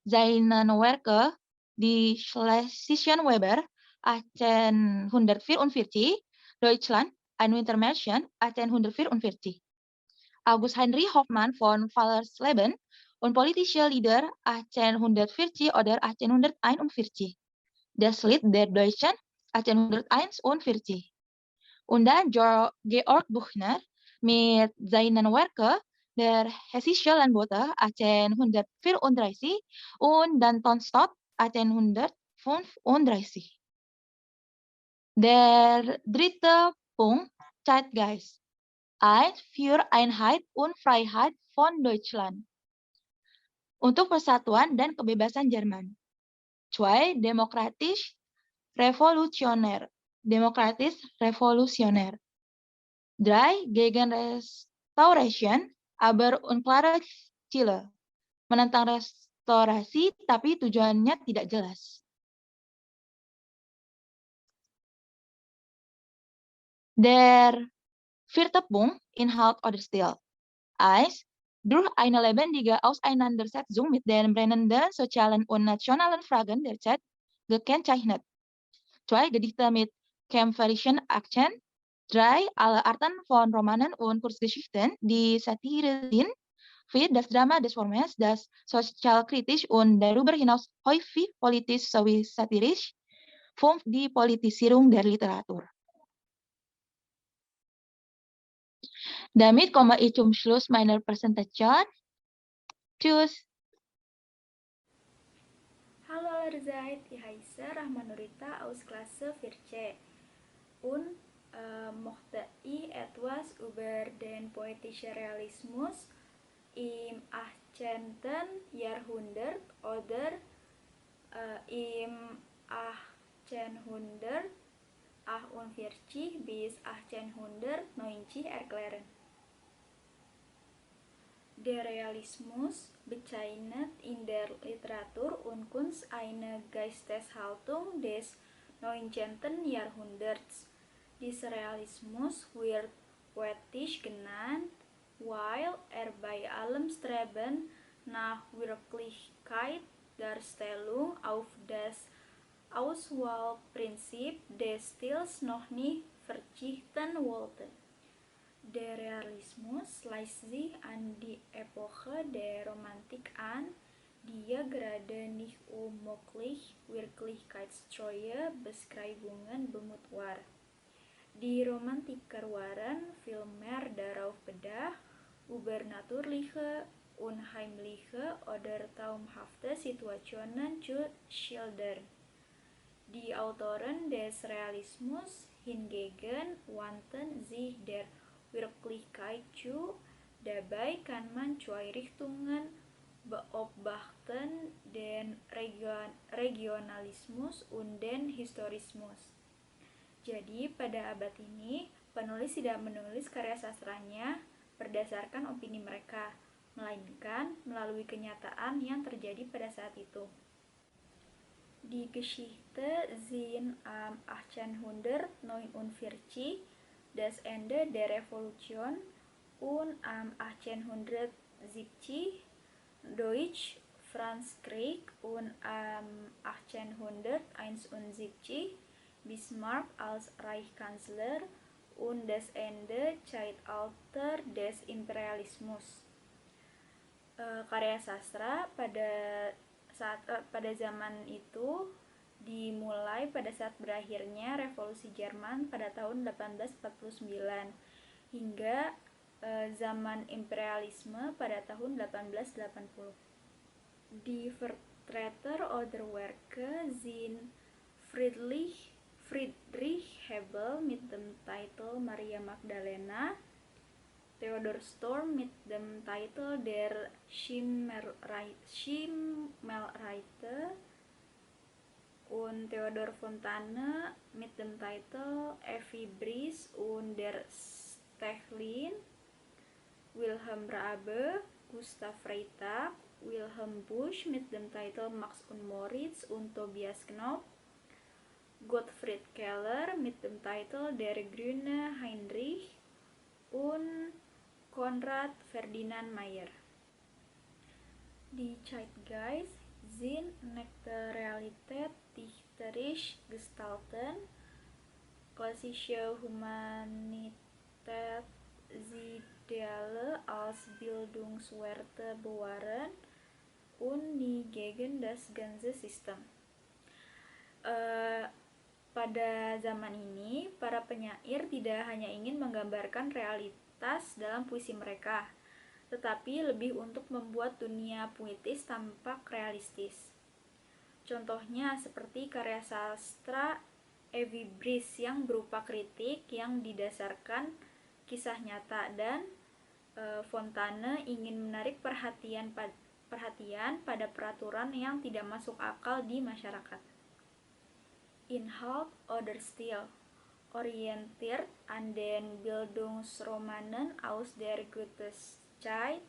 seinen Werken Die Schlesischen Weber 1844, Deutschland, ein Wintermärchen 1844. August Heinrich Hoffmann von Fallersleben und politische Lieder 1840 oder 1841. Das Lied der Deutschen 1841. Und dann Georg Buchner mit seinen Werken Der Hessische Landbote 1834 und dann Tonstott 1835. Der dritte Punkt, Zeitgeist. Eins für Einheit und Freiheit von Deutschland. Untuk persatuan dan kebebasan Jerman. 2. Demokratisch revolutionär. Demokratis revolutionär. 3. Gegen Restauration, aber unklare Ziele. Menentang restorasi, tapi tujuannya tidak jelas. Der vierte Punkt, Inhalt oder Stil. 1. Durch eine lebendige Auseinandersetzung mit den brennenden sozialen und nationalen Fragen der Zeit gekennzeichnet. 2. Gedichte mit kämpferischen Akzent. 3. Alle Arten von Romanen und Kurzgeschichten, die satirisieren. 4. Das Drama des Formes, das sozialkritisch und darüber hinaus häufig politisch sowie satirisch. 5. Die Politisierung der Literatur. Damit komme ich zum Schluss meiner Präsentation. Tschüss. Hallo allerseits, ich heiße Rahmanurita aus Klasse 4C und mochte ich etwas über den poetischen Realismus im 18. Jahrhundert oder im 1848 bis 1890 erklären. Der Realismus bezeichnet in der Literatur und Kunst eine Geisteshaltung des 19. Jahrhunderts. Dieser Realismus wird poetisch genannt, weil bei allem Streben nach Wirklichkeitsdarstellung auf das Auswahlprinzip des Stils noch nicht verzichten wollte. Der Realismus schließt sich an die Epoche der Romantik an, die gerade nicht unmöglich wirklichkeitstreue Beschreibungen bemut war. Die Romantiker waren vielmehr darauf bedacht, übernatürliche, unheimliche oder traumhafte Situationen zu schildern. Die Autoren des Realismus hingegen wandten sich der Wirklichkeit zu. Dabei kann man zwei Richtungen beobachten, den Regionalismus und den Historismus. Jadi pada abad ini, penulis tidak menulis karya sastranya berdasarkan opini mereka, melainkan melalui kenyataan yang terjadi pada saat itu. Die Geschichte sind am 1849 das Ende der Revolution und am 1870 Deutsch-Franz-Krieg und am 1871 Bismarck als Reichskanzler und das Ende Zeitalter des Imperialismus. Karya sastra pada zaman itu dimulai pada saat berakhirnya Revolusi Jerman pada tahun 1849 hingga zaman imperialisme pada tahun 1880. Die Vertreter oder Werke sind Friedrich Hebel mit dem Titel Maria Magdalena, Theodor Storm mit dem Titel Der Schimmelreiter und Theodor Fontane mit dem Titel Effi Briest und der Stechlin, Wilhelm Raabe, Gustav Freytag, Wilhelm Busch mit dem Titel Max und Moritz und Tobias Knopf, Gottfried Keller mit dem Titel Der grüne Heinrich und Konrad Ferdinand Meyer. Die Zeitgeist sind nackte Realität dichterisch gestalten, klassische Humanität Ideale als Bildungswerte bewahren und die gegen das ganze System. Pada zaman ini, para penyair tidak hanya ingin menggambarkan realitas dalam puisi mereka, tetapi lebih untuk membuat dunia puitis tampak realistis. Contohnya seperti karya sastra Effi Briest yang berupa kritik yang didasarkan kisah nyata, dan Fontane ingin menarik perhatian pada peraturan yang tidak masuk akal di masyarakat. Inhalt oder Stil orientiert an den Bildungsromanen aus der Goethezeit.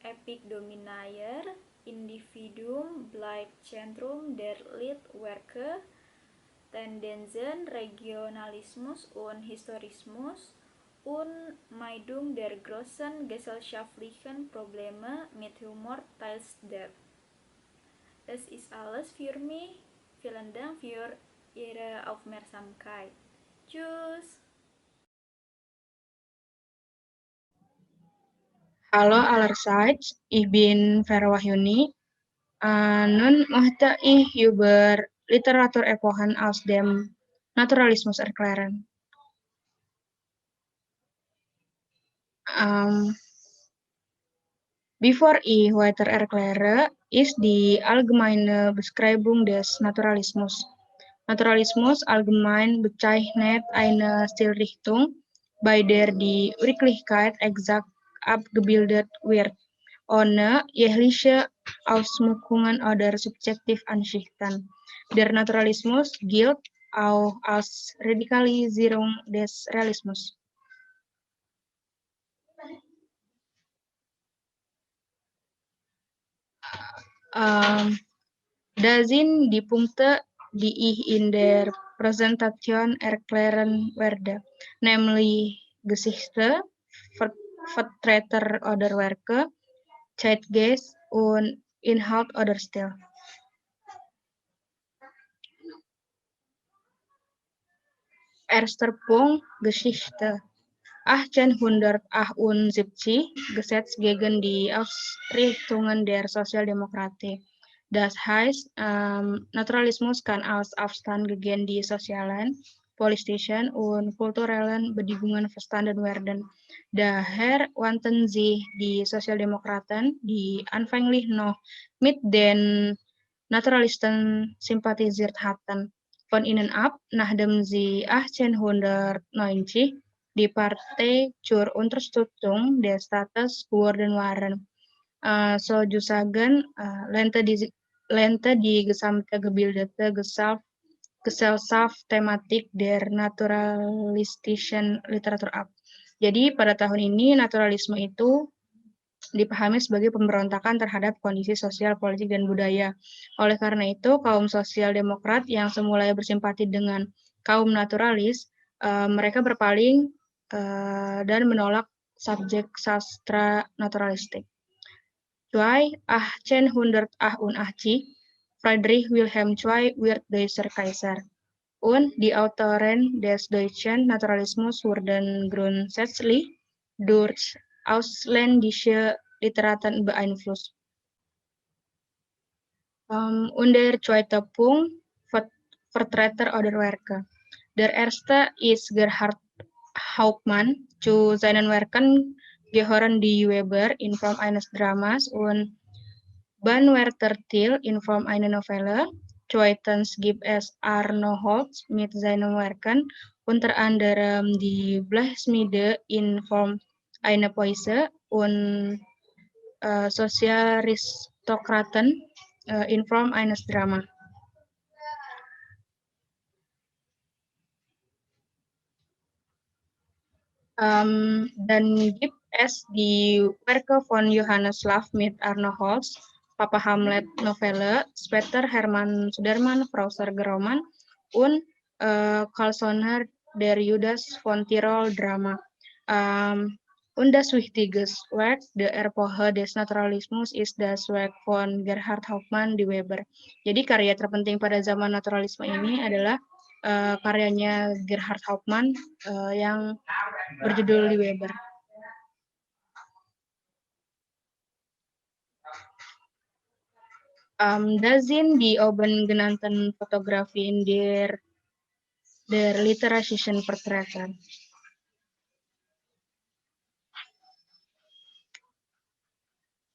Epik Dominator, Individuum bleibt Zentrum der Liedwerke, Tendenzen Regionalismus und Historismus und Meidung der großen gesellschaftlichen Probleme mit Humor teils Depth. Das ist alles für mich. Vielen Dank für Ihre Aufmerksamkeit. Tschüss. Hallo allerseits, ich bin Vera Wahyuni. Nun möchte ich über Literaturepochen aus dem Naturalismus erklären. Bevor ich weiter erkläre, ist die allgemeine Beschreibung des Naturalismus. Naturalismus allgemein bezeichnet eine Stilrichtung, bei der die Wirklichkeit exakt abgebildet wird, ohne jegliche Ausschmückungen oder subjektive Ansichten. Der Naturalismus gilt auch als Radikalisierung des Realismus. Da sind die Punkte, die ich in der Präsentation erklären werde, nämlich Geschichte, Vertreter oder Werke, Zeitgeist und Inhalt oder Stil. Erster Punkt, Geschichte. 1878 Gesetz gegen die Ausrichtungen der Sozialdemokratie. Das heißt, Naturalismus kann als Aufstand gegen die sozialen, politischen und kulturellen Bedingungen verstanden werden. Daher wandten sich die Sozialdemokraten, die anfänglich noch mit den Naturalisten sympathisiert hatten. Von ihnen ab, nachdem sie 1890 die Partei zur Unterstützung des Staates geworden waren. Sozusagen lehnte die gesamte gebildete Gesellschaft Thematik der naturalistischen Literatur ab. Jadi pada tahun ini naturalisme itu dipahami sebagai pemberontakan terhadap kondisi sosial, politik, dan budaya. Oleh karena itu, kaum sosial demokrat yang semula bersimpati dengan kaum naturalis, mereka berpaling dan menolak subjek sastra naturalistik. 1880 Friedrich Wilhelm II wird Deutscher Kaiser und die Autoren des deutschen Naturalismus wurden grundsätzlich durch ausländische Literaten beeinflusst. Und der zweite Punkt, Vertreter oder Werke. Der erste ist Gerhard Hauptmann. Zu seinen Werken gehören die Weber in Form eines Dramas und Banwerter Thiel in Form einer Novelle. Zweitens gibt es Arno Holz mit seinen Werken, unter anderem die Blechschmiede in Form einer Poesie und Sozialistokraten in Form eines Drama. Dann gibt es die Werke von Johannes Laff mit Arno Holz, Papa Hamlet Novelle, Peter Hermann Sudermann, Frauser Roman, und Karlssoner der Judas von Tirol Drama. Und das wichtigste Werk der Epoche des Naturalismus ist das Werk von Gerhard Hauptmann di Weber. Jadi karya terpenting pada zaman naturalisme ini adalah karyanya Gerhard Hauptmann yang berjudul di Weber. Da sind die oben genannten Fotografien der literarischen Vertreter.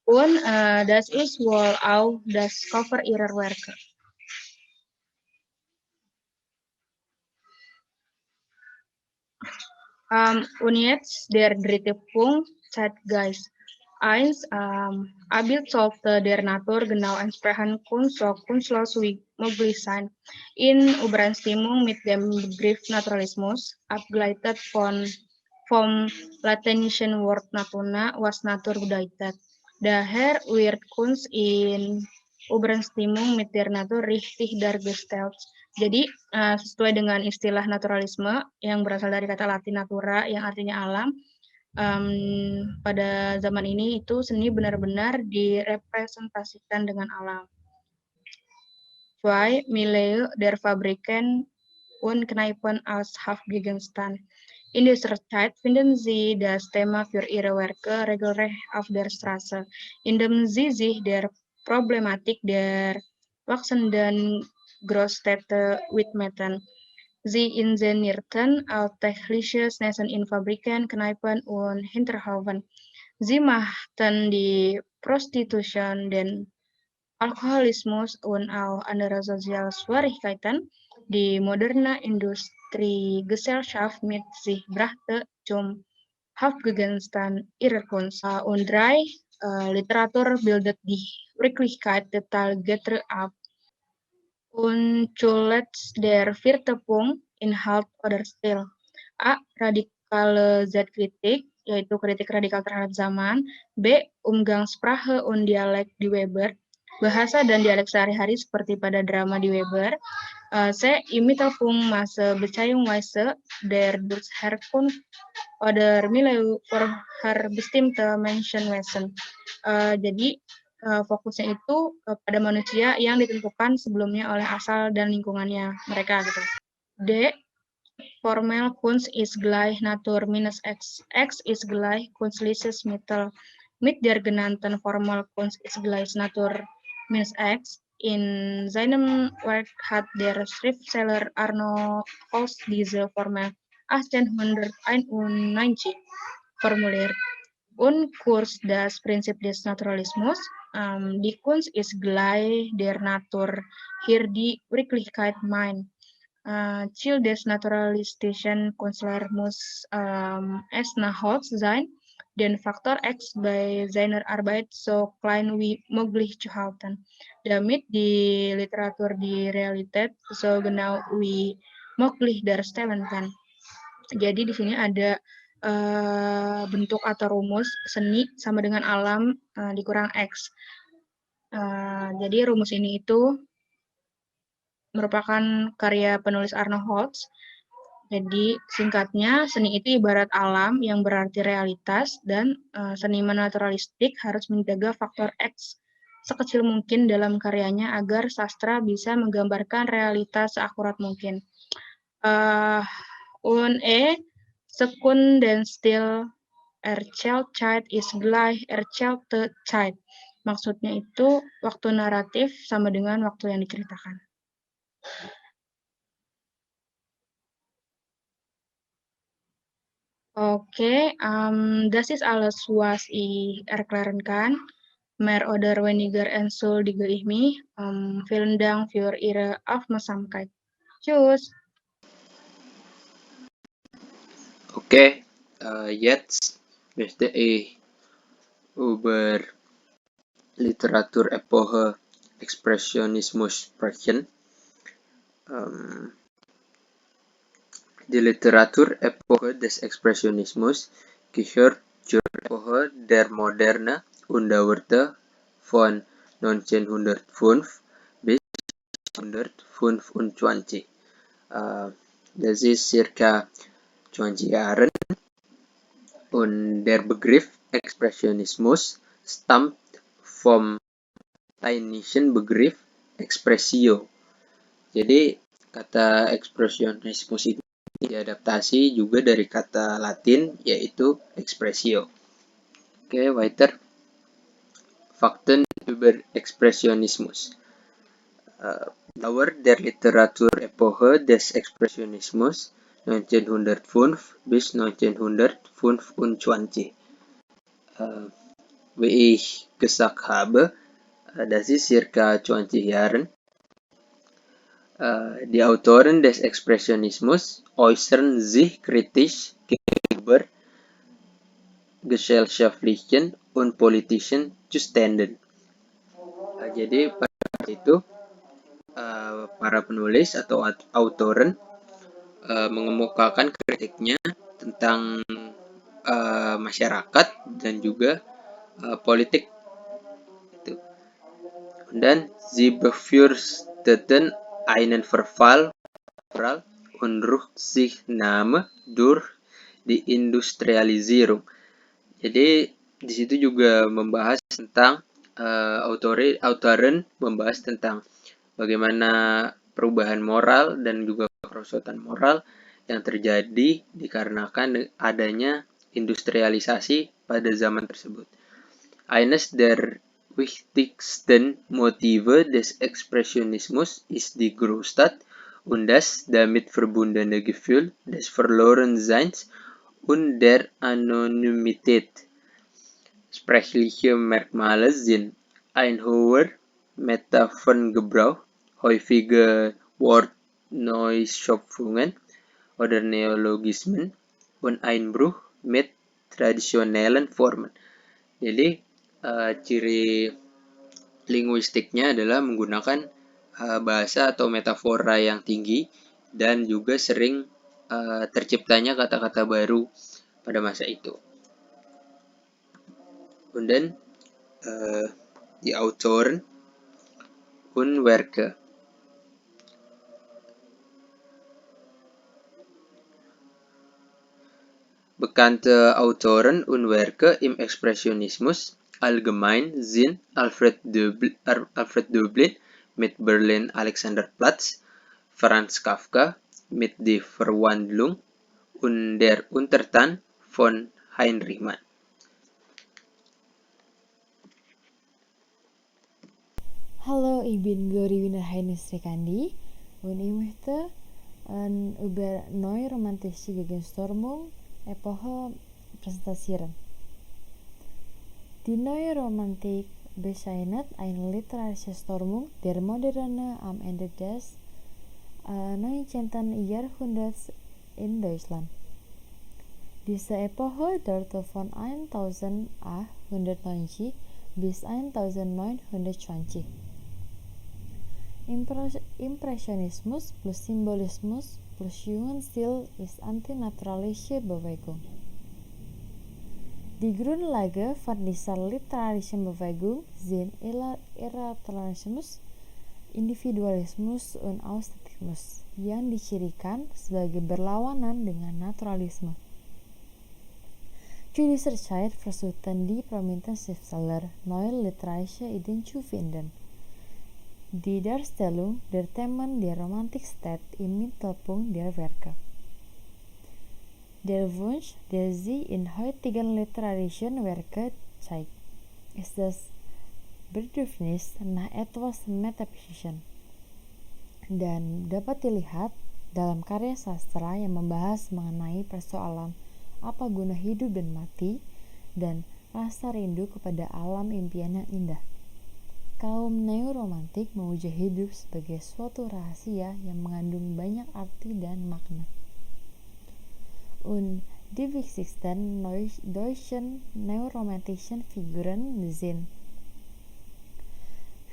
Und das ist wohl auch das Cover ihrer Werke. Und jetzt der dritte Punkt, Zeitgeist. 1. Abbild sollte der Natur genau entsprechen kunstlos möglich sein. In Übereinstimmung mit dem Begriff Naturalismus, abgeleitet vom lateinischen Wort Natura, was Natur bedeutet. Daher wird Kunst in Übereinstimmung mit der Natur richtig dargestellt. Jadi sesuai dengan istilah naturalisme yang berasal dari kata Latin natura yang artinya alam, pada zaman ini itu seni benar-benar direpresentasikan dengan alam. 2. Milieu der Fabriken und Kneipen als Hofgegenstand. In dieser Zeit finden Sie das Thema für Ihre Werke regelrecht auf der Straße, indem Sie sich der Problematik der wachsenden Großstädte widmeten. Sie inszenierten alltägliches Wesen in Fabriken, Kneipen und Hinterhofen. Sie machten die Prostitution, den Alkoholismus und auch andere soziale Schwierigkeiten, die moderne Industriegesellschaft mit sich brachte, zum Hauptgegenstand ihrer Kunst. Und 3. Literatur bildet die Wirklichkeit detailgetreu ab. Und zuletzt der vierte Punkt, Inhalt oder Stil. A. Radikale Zeitkritik, yaitu kritik radikal terhadap zaman. B. Umgangssprache und Dialek di Weber. bahasa dan dialek sehari-hari seperti pada drama di Weber. C. Immittelpunktmaße beziehungsweise der durch Herkunft oder Milieu für bestimmte Menschenwesen. Jadi fokusnya itu pada manusia yang ditentukan sebelumnya oleh asal dan lingkungannya mereka gitu. D. Formel Kunst ist gleich Natur minus X. X ist gleich Kunstliches Mittel. Mit der genannten Formel Kunst ist gleich Natur minus X. In seinem Werk hat der Schriftsteller Arno Holz diese Formel 1891 formuliert. Und Kurs das Prinzip des Naturalismus. Die Kunst ist gleich der Natur. Hier die Wirklichkeit mein. Ziel des naturalistischen Künstlers muss es nachhaltig sein, den Faktor X bei seiner Arbeit so klein wie möglich zu halten, damit die Literatur die Realität so genau wie möglich darstellen kann. Jadi di sini ada bentuk atau rumus seni sama dengan alam dikurang X. Jadi rumus ini itu merupakan karya penulis Arno Holz. Jadi singkatnya, seni itu ibarat alam yang berarti realitas dan seniman naturalistik harus menjaga faktor X sekecil mungkin dalam karyanya agar sastra bisa menggambarkan realitas seakurat mungkin. Und Sekund dan Stil Erzählzeit ist gleich Erzählte Zeit. Maksudnya itu waktu naratif sama dengan waktu yang diceritakan. Okay, das ist alles, was ich erklären kann. Mehr oder weniger entschuldige ich mich. Vielen Dank für Ihre Aufmerksamkeit. Tschüss. Okay, jetzt möchte ich über Literaturepoche Expressionismus sprechen. Die Literaturepoche des Expressionismus gehört zur Epoche der Moderne und dauerte von 1905 bis 1925. Das ist circa 20 Jahren. Und der Begriff Expressionismus stammt vom lateinischen Begriff Expressio. Jadi kata ekspresionismus itu diadaptasi juga dari kata Latin yaitu expressio. Oke, weiter. Fakten über Expressionismus. Dauer der Literaturepoche des Expressionismus 1905 bis 1925. Wie ich gesagt habe, das ist circa 20 Jahren. Die Autoren des Expressionismus äußern sich kritisch gegenüber gesellschaftlichen und politischen Zuständen. Jadi pada itu para penulis atau autoren mengemukakan kritiknya tentang masyarakat dan juga politik. Dan sie befürchteten einen Verfall und Rücksichtnahme durch die Industrialisierung. Jadi di situ juga membahas tentang autoren membahas tentang bagaimana perubahan moral dan juga kerusakan moral yang terjadi dikarenakan adanya industrialisasi pada zaman tersebut. Eines der wichtigsten Motive des Expressionismus ist die Großstadt und das damit verbundene Gefühl des Verlorenseins und der Anonymität. Sprachliche Merkmale sind ein hoher Metapherngebrauch, häufige Wortneuschöpfungen oder Neologismen und Einbruch mit traditionellen Formen. Jadi ciri linguistiknya adalah menggunakan bahasa atau metafora yang tinggi dan juga sering terciptanya kata-kata baru pada masa itu. Und dann die Autoren und Werke. Bekannte Autoren und Werke im Expressionismus allgemein sind Alfred Döblin mit Berlin Alexanderplatz, Franz Kafka mit Die Verwandlung und Der Untertan von Heinrich Mann. Hallo, ich bin Glory Winterheine Srikandi und ich möchte über neue romantische Gegenströmung Epoche präsentieren. Die neue Romantik bezeichnet eine literarische Strömung der Moderne am Ende des 19. Jahrhunderts in Deutschland. Diese Epoche dauerte von 1890 bis 1920. Impressionismus plus Symbolismus plus Jugendstil ist antinaturalische Bewegung. Die Grundlage von dieser literarischen Bewegung sind Irrationalismus, Individualismus und Ästhetismus yang dicirikan sebagai berlawanan dengan naturalisme. Zu dieser Zeit versuchten die prominenten Schriftsteller neue literarische Ideen zu finden. Die Darstellung der Themen der Romantik steht im Mittelpunkt der Werke. Der Wunsch, der sich in heutigen literarischen Werken zeigt, ist das Bedürfnis nach etwas Metaphysischen dan dapat dilihat dalam karya sastra yang membahas mengenai persoalan apa guna hidup dan mati dan rasa rindu kepada alam impian yang indah. Kaum neoromantik memuja hidup sebagai suatu rahasia yang mengandung banyak arti dan makna. Und die wichtigsten deutschen neuromantischen Figuren sind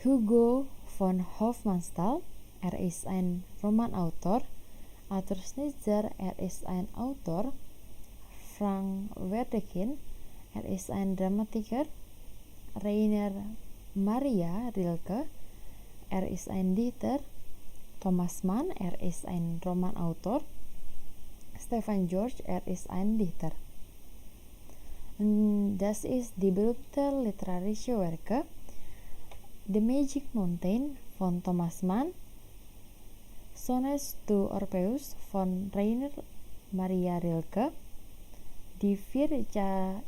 Hugo von Hofmannsthal, ist ein Romanautor, Arthur Schnitzler, ist ein Autor, Frank Wedekind, ist ein Dramatiker, Rainer Maria Rilke, ist ein Dichter, Thomas Mann, ist ein Romanautor, Stefan George, ist ein Dichter. Und das ist die berühmte literarische Werke The Magic Mountain von Thomas Mann, Sonnets to Orpheus von Rainer Maria Rilke, Die vier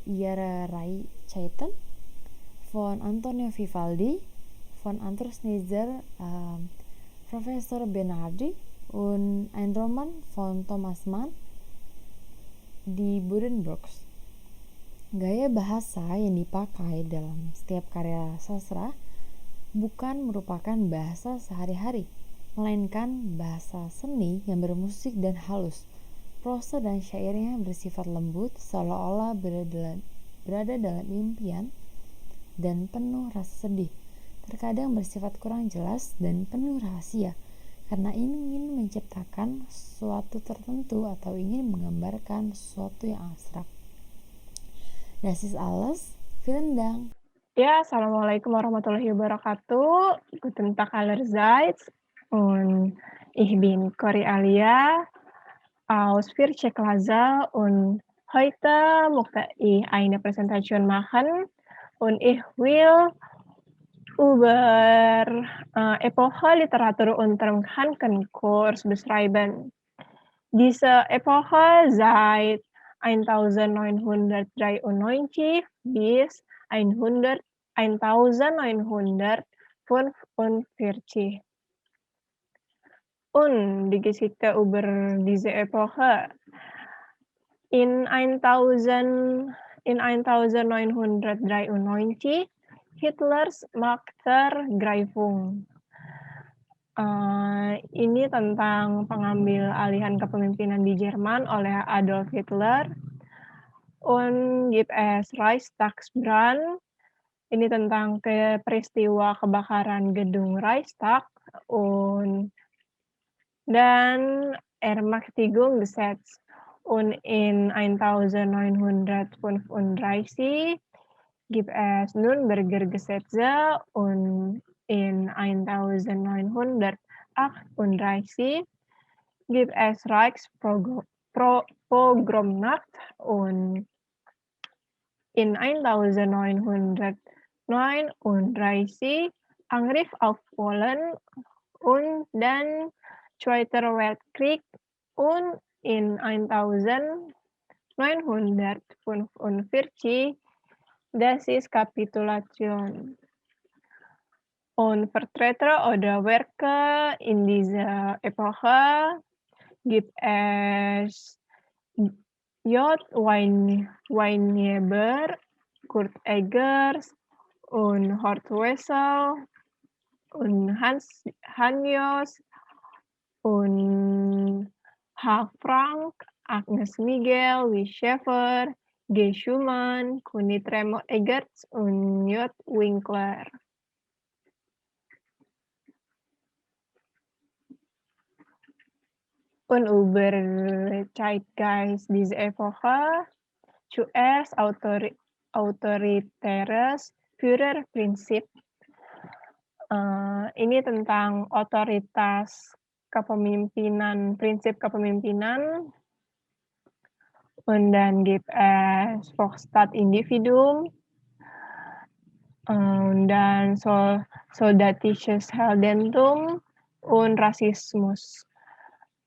Jahreszeiten von Antonio Vivaldi, von Arthur Schnitzler, Professor Bernhardi, und ein Roman von Thomas Mann, Die Buddenbrooks. Gaya bahasa yang dipakai dalam setiap karya sastra bukan merupakan bahasa sehari-hari, melainkan bahasa seni yang bermusik dan halus. Prosa dan syairnya bersifat lembut, seolah-olah berada dalam impian dan penuh rasa sedih. Terkadang bersifat kurang jelas dan penuh rahasia, karena ingin menciptakan sesuatu tertentu atau ingin menggambarkan sesuatu yang abstrak. Das ist alles. Vielen Dank. Ja, Assalamualaikum warahmatullahi wabarakatuh. Guten Tag allerseits. Und ich bin Cori Alia aus Vierche Klasse und heute möchte ich eine Präsentation machen und ich will über Epoche Literatur und Kurs beschreiben. Diese Epoche seit 1993 bis 1945. Und die Geschichte über diese Epoche. In 1993 Hitlers Machtergreifung. Ini tentang pengambil alihan kepemimpinan di Jerman oleh Adolf Hitler. Und gibt es Reichstagsbrand. Ini tentang peristiwa kebakaran gedung Reichstag. Dan Ermächtigungsgesetz. Und in 1935 gibt es Nürnberger Gesetze und in 1938 gibt es Reichspogromnacht und in 1939 Angriff auf Polen und dann Zweiter Weltkrieg und in 1945 das ist Kapitulation. Und Vertreter oder Werke in dieser Epoche gibt es J. Weinheber, Kurt Eggers und Hort Wessel und Hanjos und H. Frank, Agnes Miguel, W. Schaeffer, G. Schumann, Kunit Remo Egerts und J. Winkler. Und über Zeitgeist dieser Epoche zuerst autoritäres Führerprinzip. Ini tentang otoritas kepemimpinan, prinsip kepemimpinan. Und dann gibt es Volksstaatindividuum. Und dann soldatisches Heldentum und Rassismus.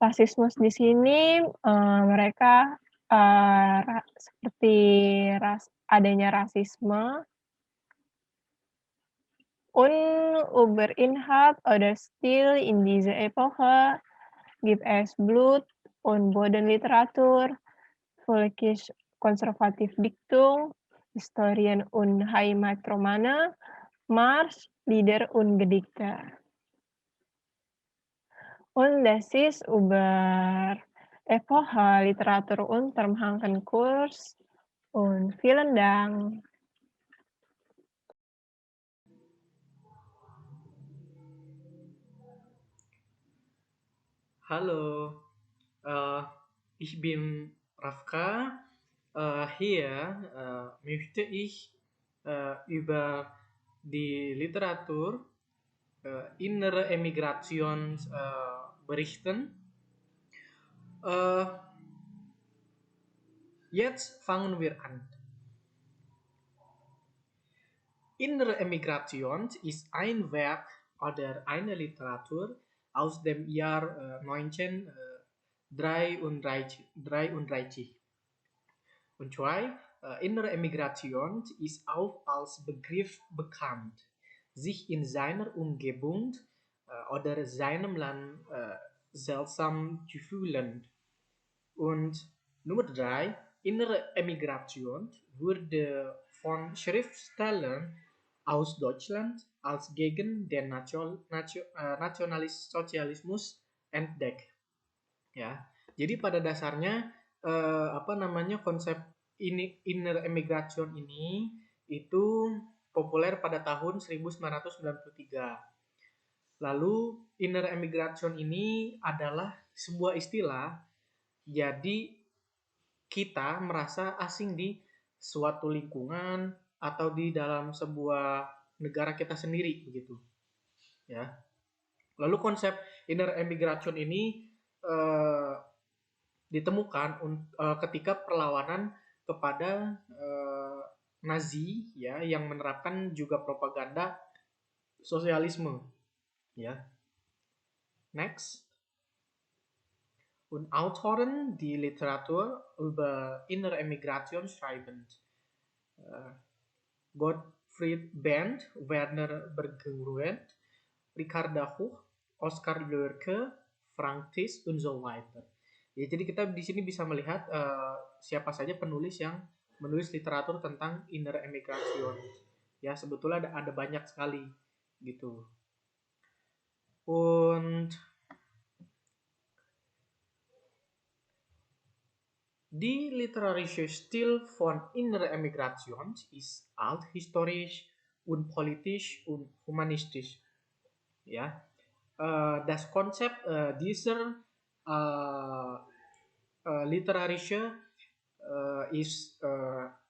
Rasismus di sini mereka seperti adanya rasisme. Und über Inhalt oder Stil in dieser Epoche gibt es Blut- und Bodenliteratur, völkisch-konservativ Dichtung, Historien und Heimatromane, Marsch, Lieder und Gedichte. Und das ist über Epoche, Literatur und Termhankenkurs. Und vielen Dank. Hallo, ich bin Rafka. Hier möchte ich über die Literatur innere Emigration berichten. Jetzt fangen wir an. Innere Emigration ist ein Werk oder eine Literatur aus dem Jahr 1933. Und zwar, innere Emigration ist auch als Begriff bekannt, sich in seiner Umgebung oder seinem Land seltsam zu fühlen. Und Nummer 3, innere Emigration wurde von Schriftstellern aus Deutschland als gegen den Nationalsozialismus entdeckt. Ya, jadi pada dasarnya konsep inner emigration ini itu populer pada tahun 1993. Lalu inner emigration ini adalah sebuah istilah, jadi kita merasa asing di suatu lingkungan atau di dalam sebuah negara kita sendiri begitu. Ya. Lalu konsep inner emigration ini ditemukan ketika perlawanan kepada Nazi ya yang menerapkan juga propaganda sosialisme ya. Next. Und Autoren die Literatur über innere Emigration schreiben. Gottfried Bendt, Werner Berggruen, Richard Huch, Oskar Loerke, Frank Tis, und so weiter. Ya, jadi kita di sini bisa melihat siapa saja penulis yang menulis literatur tentang inner emigration. Ya, sebetulnya ada banyak sekali gitu. Und die literarische Stil von innerer Emigration ist althistorisch und politisch und humanistisch. Ja, das Konzept dieser literarische ist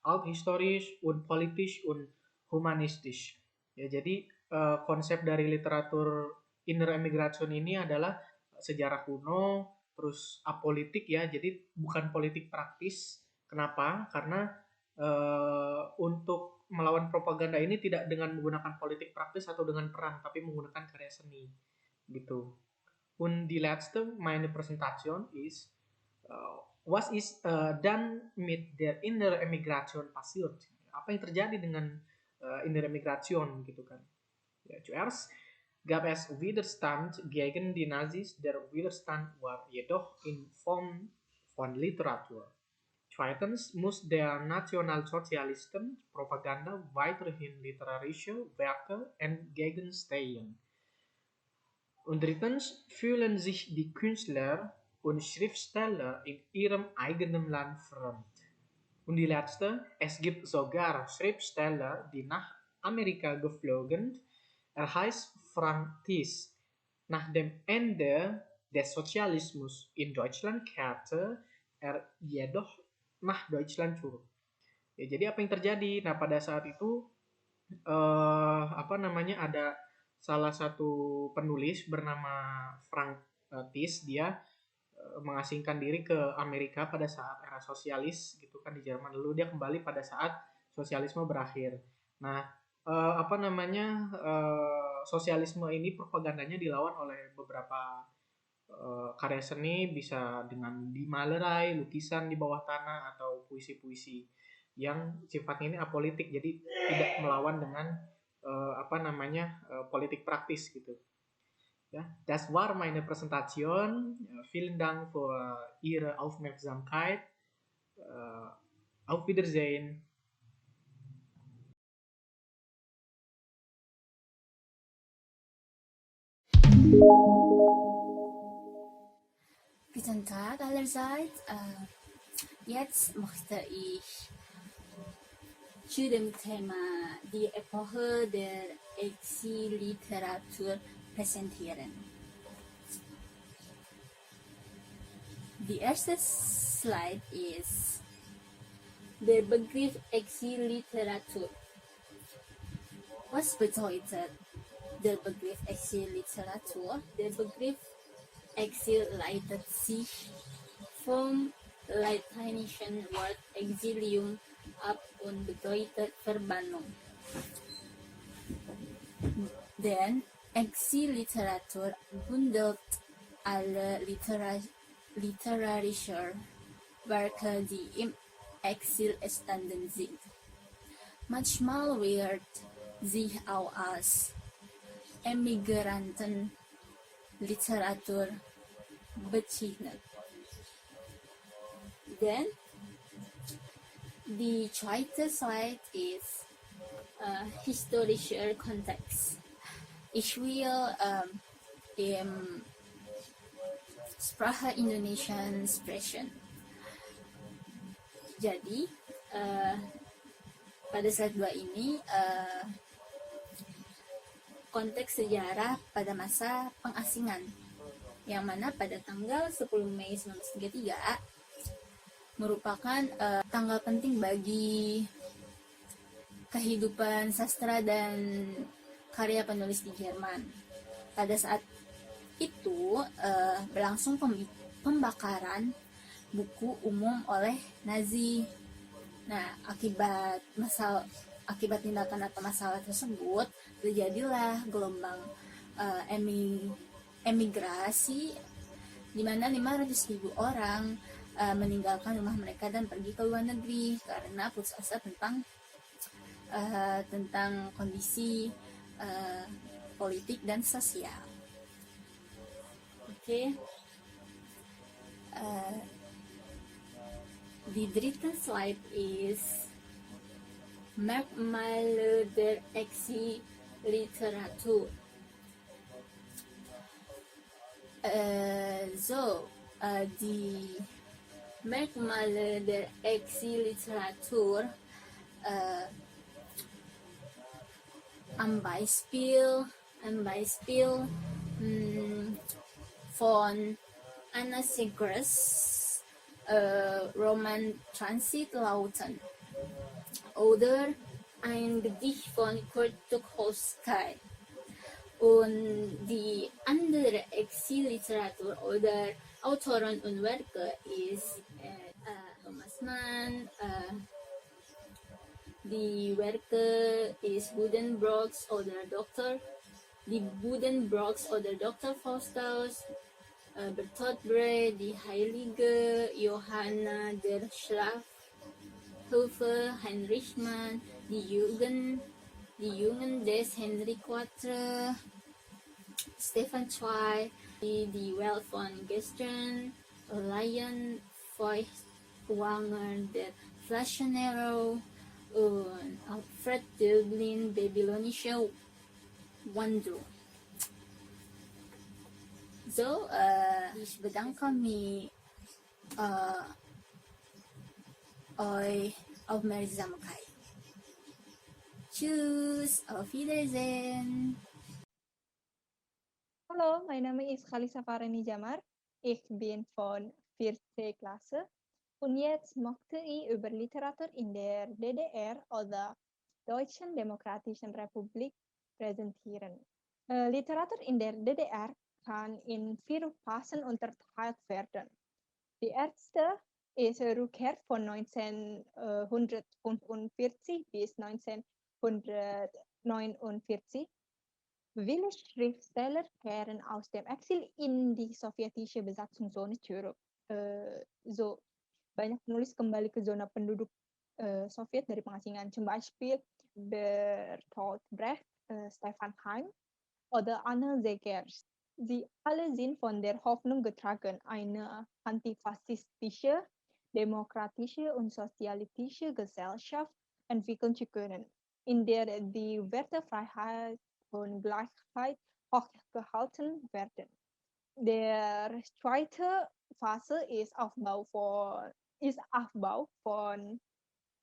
althistorisch und politisch und humanistisch. Ya, jadi konsep dari literatur inner emigration ini adalah sejarah kuno, terus apolitik ya, jadi bukan politik praktis. Kenapa? Karena untuk melawan propaganda ini tidak dengan menggunakan politik praktis atau dengan perang, tapi menggunakan karya seni, gitu. Und die letzte meine Präsentation ist, was ist dann mit der inner emigration passiert? Apa yang terjadi dengan inner emigration, gitu kan? Ja, zuerst gab es Widerstand gegen die Nazis. Der Widerstand war jedoch in Form von Literatur. Zweitens muss der Nationalsozialisten Propaganda weiterhin literarische Werke entgegenstehen. Und drittens fühlen sich die Künstler und Schriftsteller in ihrem eigenen Land fremd. Und die letzte, es gibt sogar Schriftsteller, die nach Amerika geflogen. Er heißt Frank Ties. Nach dem Ende des Sozialismus in Deutschland kehrte er jedoch nach Deutschland zurück. Ya, jadi apa yang terjadi? Nah, pada saat itu ada salah satu penulis bernama Frank Ties. Dia mengasingkan diri ke Amerika pada saat era sosialis, gitu kan, di Jerman. Lalu dia kembali pada saat sosialisme berakhir. Nah, sosialisme ini propagandanya dilawan oleh beberapa karya seni, bisa dengan dimalerai, lukisan di bawah tanah, atau puisi-puisi yang sifatnya ini apolitik, jadi tidak melawan dengan politik praktis, gitu. Ja, das war meine Präsentation. Vielen Dank für Ihre Aufmerksamkeit. Auf Wiedersehen. Guten Tag allerseits. Jetzt möchte ich zu dem Thema die Epoche der Exilliteratur präsentieren. Die erste Slide ist der Begriff Exilliteratur. Was bedeutet der Begriff Exilliteratur? Der Begriff Exil leitet sich vom lateinischen Wort Exilium ab und bedeutet Verbannung. Denn Exilliteratur bündelt alle literarische Werke, die im Exil entstanden sind. Manchmal wird sie auch als Emigrantenliteratur bezeichnet. Then die zweite Slide ist historischer Kontext. Ich will im Sprache Indonesian sprechen. Jadi pada slide 2 ini konteks sejarah pada masa pengasingan, yang mana pada tanggal 10 Mei 1933 merupakan tanggal penting bagi kehidupan sastra dan karya penulis di Jerman. Pada saat itu berlangsung pembakaran buku umum oleh Nazi. Nah, akibat tindakan atau masalah tersebut terjadilah gelombang emigrasi, di mana 500.000 orang meninggalkan rumah mereka dan pergi ke luar negeri karena putus asa tentang kondisi politik dan sosial. Oke. Die dritte Slide ist Merkmale der Exilliteratur. Die Merkmale der Exilliteratur ein Beispiel von Anna Segrest Roman Transit lauten oder ein Gedicht von Kurt Tucholsky. Und die andere Exilliteratur oder Autoren und Werke ist Thomas Mann, die Werke ist Buddenbrooks oder Dr. Faustus, Bertolt Brecht, die heilige Johanna der Schlafhöfe, Heinrich Mann, die Jungen des Henry IV, Stefan Zweig, die Welt von Gestern, Lion Feuchtwanger, der Flaschenero und Alfred Döblin, Babylonische Wanderung. So, ich bedanke mich euch Aufmerksamkeit. Tschüss, auf Wiedersehen. Hallo, mein Name ist Khalisa Farani Jamar. Ich bin von 4. Klasse und jetzt möchte ich über Literatur in der DDR oder Deutschen Demokratischen Republik präsentieren. Literatur in der DDR kann in 4 Phasen unterteilt werden. Die erste ist Rückkehr von 1945 bis 1949. Viele Schriftsteller kehren aus dem Exil in die sowjetische Besatzungszone zurück. So banyak penulis kembali ke zona penduduk Soviet dari pengasingan. Zum Beispiel Bertolt Brecht, Stefan Heim oder Anna Zegers. Sie alle sind von der Hoffnung getragen, eine antifaschistische, demokratische und sozialistische Gesellschaft entwickeln zu können, in der die Werte Freiheit und Gleichheit hochgehalten werden. Der zweite Phase ist Aufbau von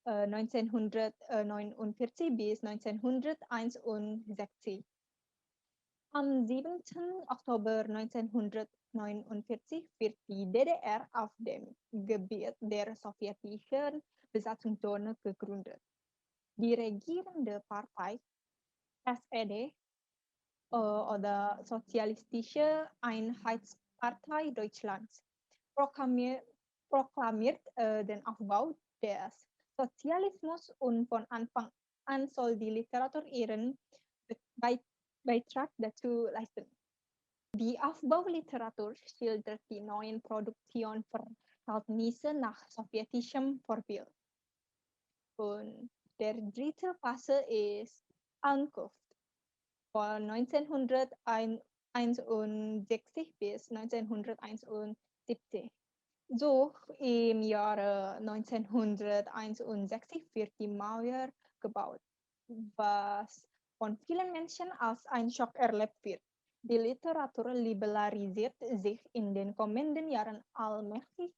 1949 bis 1961. Am 7. Oktober 1949 wird die DDR auf dem Gebiet der sowjetischen Besatzungszone gegründet. Die regierende Partei SED oder Sozialistische Einheitspartei Deutschlands proklamiert den Aufbau des Sozialismus und von Anfang an soll die Literatur ihren Beitrag dazu leisten. Die Aufbauliteratur schildert die neuen Produktionsverhältnisse nach sowjetischem Vorbild. Und der dritte Phase ist Ankunft von 1961 bis 1971. So im Jahre 1961 wird die Mauer gebaut, was von vielen Menschen als ein Schock erlebt wird. Die Literatur liberalisiert sich in den kommenden Jahren allmählich.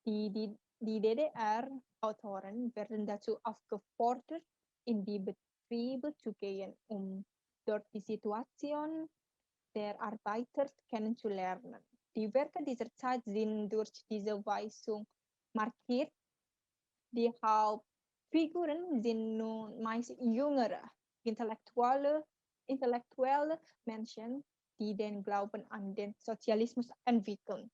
Die DDR-Autoren werden dazu aufgefordert, in die Betriebe zu gehen, um dort die Situation der Arbeiter kennenzulernen. Die Werke dieser Zeit sind durch diese Weisung markiert. Die Hauptfiguren sind nun meist jüngere, intellektuelle Menschen, die den Glauben an den Sozialismus entwickeln.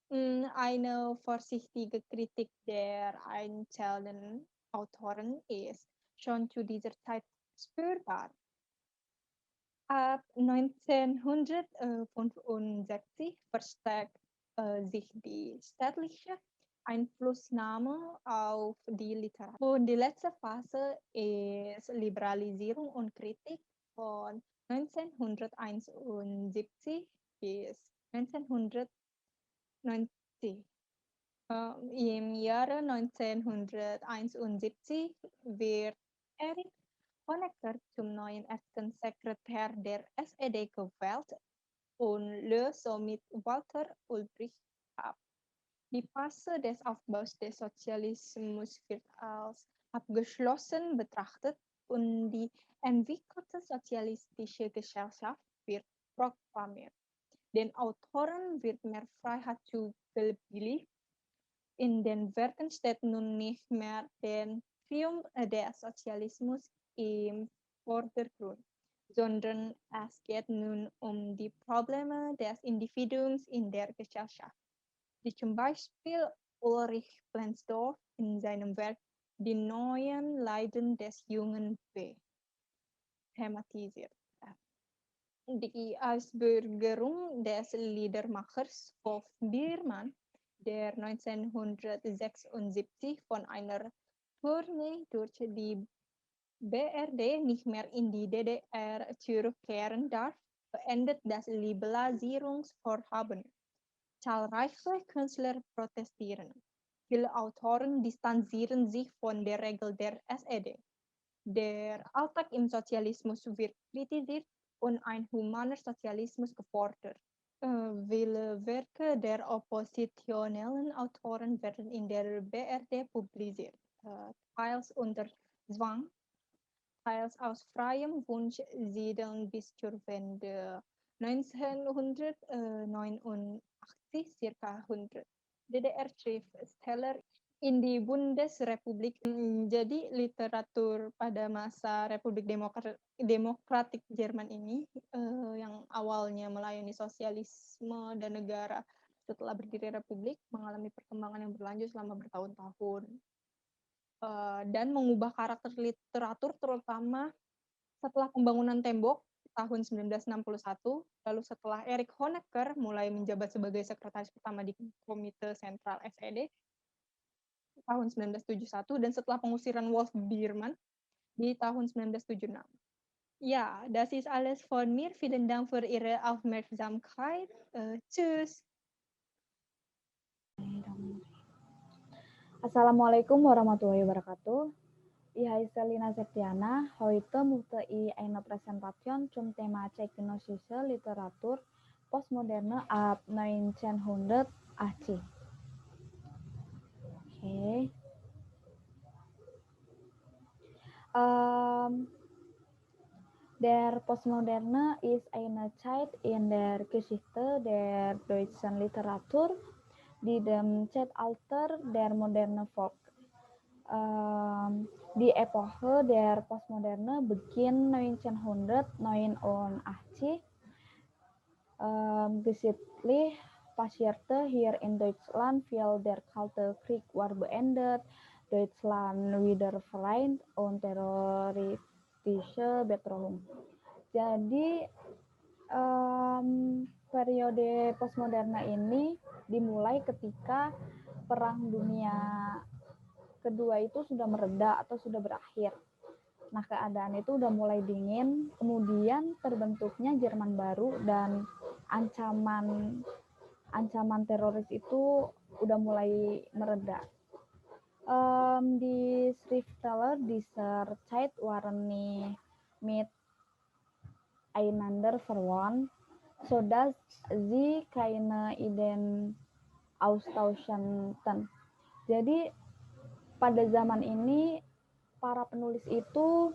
Eine vorsichtige Kritik der einzelnen Autoren ist schon zu dieser Zeit spürbar. Ab 1965 verstärkt sich die staatliche Einflussnahme auf die Literatur. Und die letzte Phase ist Liberalisierung und Kritik von 1971 bis 1990. Im Jahre 1971 wird Erich Honecker zum neuen ersten Sekretär der SED gewählt und löst somit Walter Ulbricht ab. Die Phase des Aufbaus des Sozialismus wird als abgeschlossen betrachtet und die entwickelte sozialistische Gesellschaft wird proklamiert. Den Autoren wird mehr Freiheit zugebilligt. In den Werken steht nun nicht mehr der Triumph des Sozialismus im Vordergrund, sondern es geht nun die Probleme des Individuums in der Gesellschaft, die zum Beispiel Ulrich Plenzdorf in seinem Werk Die neuen Leiden des jungen B thematisiert. Die Ausbürgerung des Liedermachers Wolf Biermann, der 1976 von einer Tournee durch die BRD nicht mehr in die DDR zurückkehren darf, beendet das Liberalisierungsvorhaben. Zahlreiche Künstler protestieren. Viele Autoren distanzieren sich von der Regel der SED. Der Alltag im Sozialismus wird kritisiert und ein humaner Sozialismus gefordert. Viele Werke der oppositionellen Autoren werden in der BRD publiziert, teils unter Zwang, teils aus freiem Wunsch siedeln bis zur Wende 1989 circa 100 DDR-Schriftsteller in die Bundesrepublik. Jadi literatur pada masa Republik Demokratik Jerman ini yang awalnya melayani sosialisme dan negara setelah berdiri republik mengalami perkembangan yang berlanjut selama bertahun-tahun. Dan mengubah karakter literatur terutama setelah pembangunan tembok tahun 1961, lalu setelah Erich Honecker mulai menjabat sebagai sekretaris pertama di Komite Sentral SED tahun 1971 dan setelah pengusiran Wolf Biermann di tahun 1976. Ja, das ist alles von mir. Vielen Dank für Ihre Aufmerksamkeit. Tschüss. Assalamualaikum warahmatullahi wabarakatuh. Ich heiße Lina Septiana. Heute möchte ich eine Präsentation zum Thema zeitgenössische Literatur Postmoderne ab 1980. Okay. Der Postmoderne ist eine Zeit in der Geschichte der deutschen Literatur, die dem Zeitalter der Moderne folgt. Die Epoche der Postmoderne beginnt 1989. Geschichtlich passierte hier in Deutschland, weil der Kalte Krieg war beendet, Deutschland wieder vereint und terroristische Bedrohung. Jadi periode postmoderne ini dimulai ketika Perang Dunia Kedua itu sudah mereda atau sudah berakhir. Nah, keadaan itu udah mulai dingin, kemudian terbentuknya Jerman baru dan ancaman teroris itu udah mulai mereda. Die Schriftsteller dieser Zeit waren mit einander verwandt, sodass sie keine Ideen austauschen. Jadi pada zaman ini para penulis itu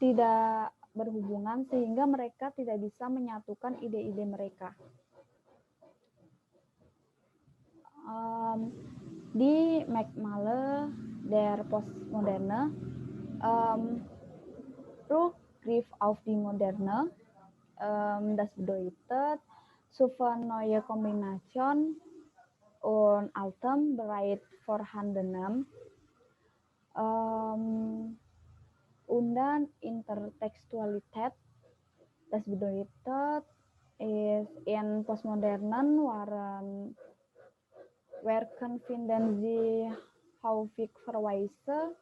tidak berhubungan sehingga mereka tidak bisa menyatukan ide-ide mereka. Die Merkmale der Postmoderne, Rückgriff auf die Moderne, das bedeutet Suche neue Kombination und Altem bereits vorhandenem. Und dann Intertextualität, das bedeutet, in postmodernen Werken finden Sie häufig Verweise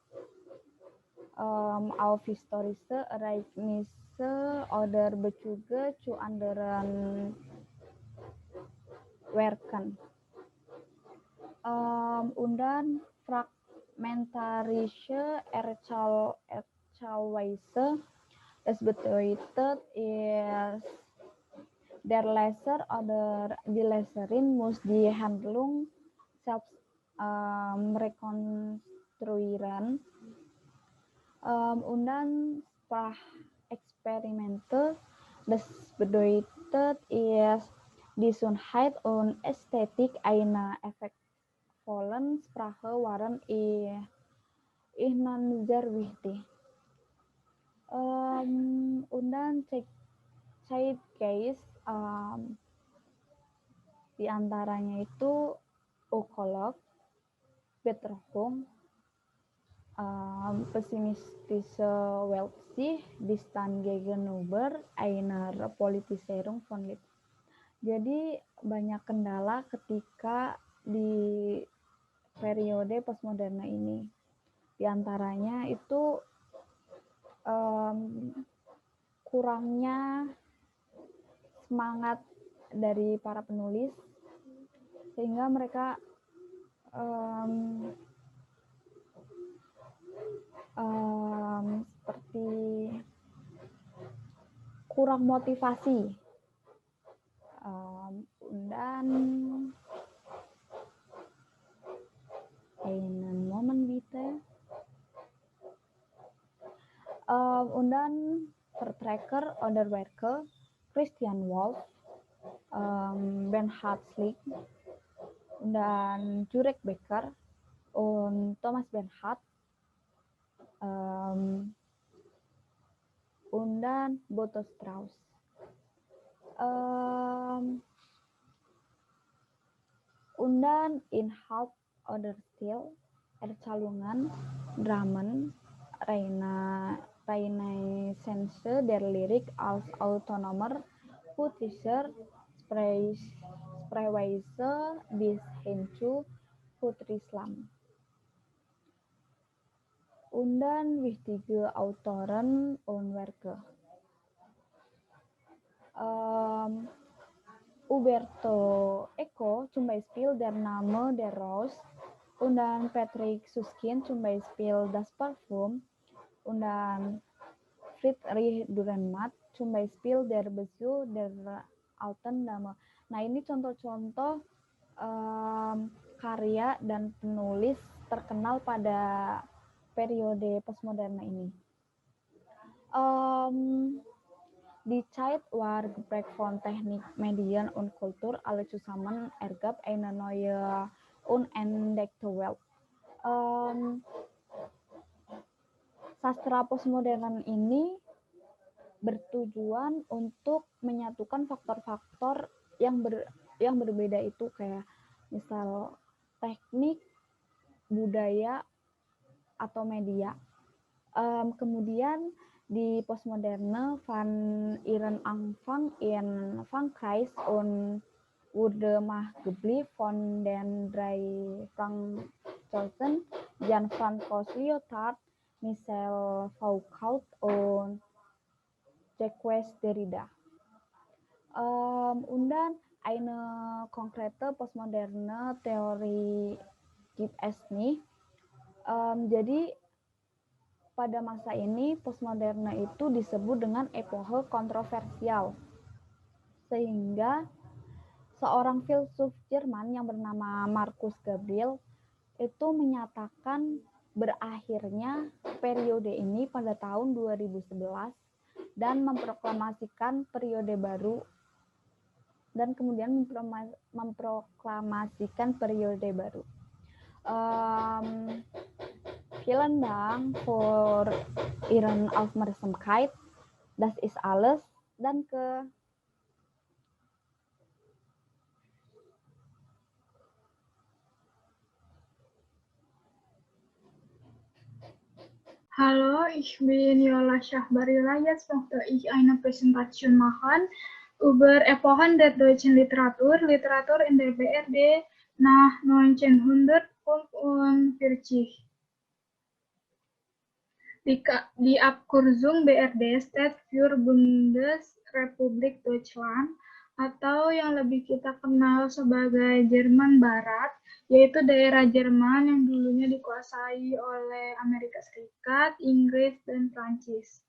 auf historische Ereignisse oder Bezüge zu anderen Werken. Und dann fragmentarische Erzählweise, das bedeutet, der Leser oder die Leserin muss die Handlung selbst rekonstruieren. Und dann Sprachexperimente, das bedeutet, die Schönheit und Ästhetik einer effektvollen Sprache waren ihnen sehr wichtig. Und dann Zeitgeist, di antaranya itu Ökolog, Betrachtung, pessimistische Weltsicht, die stand gegenüber einer Politisierung von Leben. Jadi banyak kendala ketika di periode postmoderne ini. Di antaranya itu kurangnya semangat dari para penulis, sehingga mereka seperti kurang motivasi, dan einen Moment bitte, und dann Vertreter oder Werke Christian Wolff, Bernhard Schlick, und dann Jurek Becker und Thomas Bernhard, und dann Boto Strauss. Und dann Inhalt oder Stil, Erzählungen, Dramen, Renaissance der Lyrik als autonomer poetischer Sprechweise bis hin zu Putrislam. Und dann wichtige Autoren und Werke. Umberto Eco zum Beispiel Der Name der Rose, und dann Patrick Süskind zum Beispiel Das Parfum, und dann Friedrich Dürrenmatt zum Beispiel Der Besuch der Alten Dame. Nah, ini contoh-contoh karya dan penulis terkenal pada periode postmoderne ini. Die Zeit war geprägt von Technik, Medien und Kultur, alle zusammen ergab eine neue unentdeckte Welt. Sastra postmodern ini bertujuan untuk menyatukan faktor-faktor yang berbeda itu, kayak misal teknik, budaya, atau media. Kemudian di postmoderne van ihren Anfang in Frankreich und wurde maßgeblich von den drei Franzosen Jean-François Lyotard, Michel Foucault und Jacques Derrida. Und dann eine konkrete postmoderne Theorie gibt es nicht. Jadi pada masa ini postmoderne itu disebut dengan epoche kontroversial, sehingga seorang filsuf Jerman yang bernama Markus Gabriel itu menyatakan berakhirnya periode ini pada tahun 2011 dan memproklamasikan periode baru, dan kemudian memproklamasikan periode baru. Vielen Dank für Ihren Aufmerksamkeit. Das ist alles. Danke. Hallo, ich bin Yola Shahbarila. Jetzt möchte ich eine Präsentation machen über Epochen der deutschen Literatur, Literatur in der BRD nach 1945. Die Abkürzung BRD steht für Bundesrepublik Deutschland, atau yang lebih kita kenal sebagai Jerman Barat, yaitu daerah Jerman yang dulunya dikuasai oleh Amerika Serikat, Inggris, dan Prancis.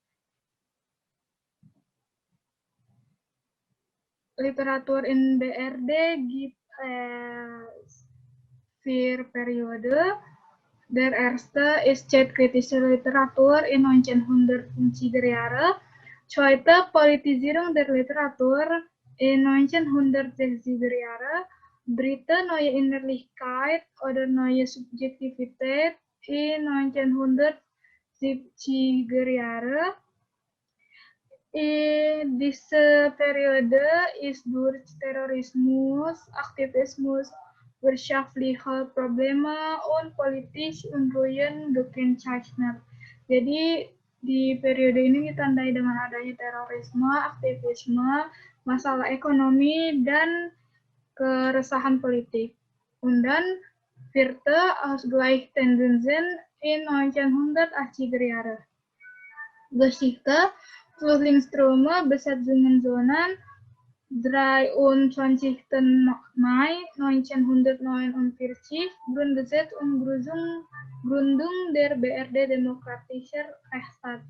Literatur in BRD gibt es 4 Perioden. Der erste ist zeitkritische Literatur in 1950er Jahre, zweite Politisierung der Literatur in 1960er Jahre, dritte neue Innerlichkeit oder neue Subjektivität in 1970er Jahre, In diese Periode ist durch Terrorismus, Aktivismus, wirtschaftliche Probleme und politische Unruhen gekennzeichnet. Jadi di periode ini ditandai dengan adanya terorisme, aktivisme, masalah ekonomi, dan keresahan politik. Und dann vierte Ausgleichstendenzen in 1980er Jahre. Geschichte Flüchtlingsströme, Besatzungszonen, 23. Mai 1949, Grundgesetz und Gründung der BRD Demokratischer Rechtsstaat.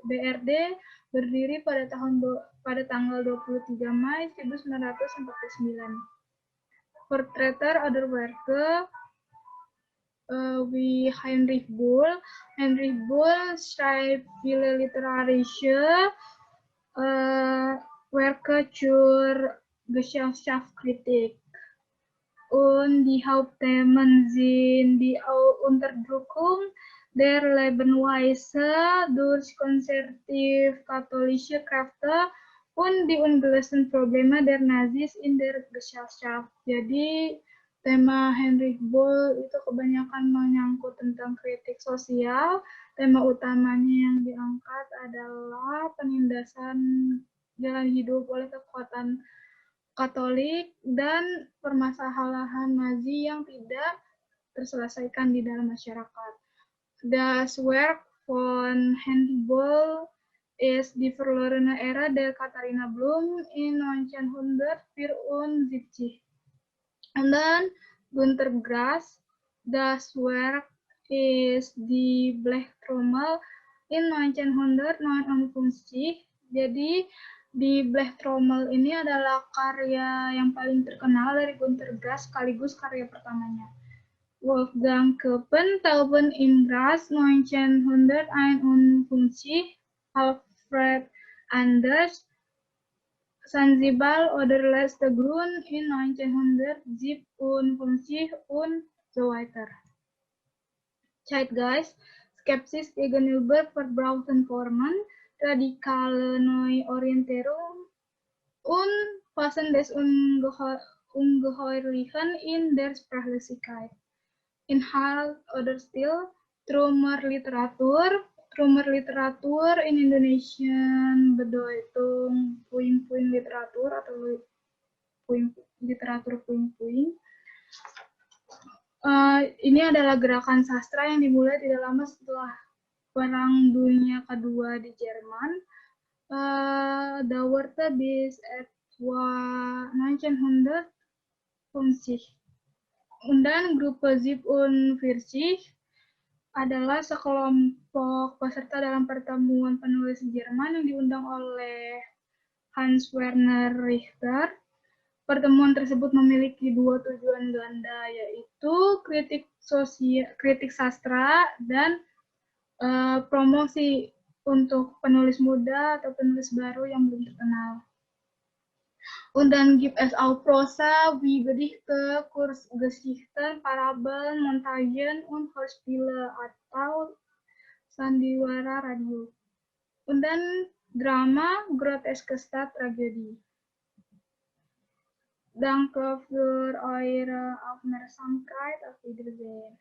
BRD berdiri pada tanggal 23 Mai 1949. Vertreter oder Werke wie Heinrich Böll. Heinrich Böll schreibt viele literarische Werke zur Gesellschaftskritik. Und die Hauptthemen sind die Unterdrückung der Lebensweise durch konservativ-katholische Kräfte und die ungelösten Probleme der Nazis in der Gesellschaft. Jadi tema Heinrich Böll itu kebanyakan menyangkut tentang kritik sosial. Tema utamanya yang diangkat adalah penindasan jalan hidup oleh kekuatan Katolik dan permasalahan Nazi yang tidak terselesaikan di dalam masyarakat. Das Werk von Heinrich Böll ist die verlorene Ära der Katharina Blum in 1974. Und dann Günter Grass, das Werk ist die Blechtrommel in 1959. Jadi di Blechtrommel ini adalah karya yang paling terkenal dari Günter Grass sekaligus karya pertamanya. Wolfgang Köppen, Tauben im Gras 1951, Alfred Anders, Zanzibar oder letzter Grund in 1957 und so weiter. Zeitgeist, Skepsis gegenüber verbrauchten Formen, radikale Neuorientierung und Phasen des Ungeheuerlichen in der Sprachlosigkeit. Inhalt oder Stil, Trümmerliteratur. Trümmerliteratur in Indonesian Bedeutung puing-puing literatur atau literatur puing-puing. Ini adalah gerakan sastra yang dimulai tidak lama setelah Perang Dunia Kedua di Jerman. Dauerte bis etwa 1950. Und dann Gruppe 47 adalah sekelompok peserta dalam pertemuan penulis Jerman yang diundang oleh Hans Werner Richter. Pertemuan tersebut memiliki dua tujuan ganda, yaitu kritik sastra dan promosi untuk penulis muda atau penulis baru yang belum terkenal. Und dann gibt es auch Prosa wie Gedichte, Kurzgeschichten, Parabeln, Montagen und Hörspiele atau sandiwara radio. Und dann Drama, groteske Tragödie. Danke für eure Aufmerksamkeit. Auf Wiedersehen.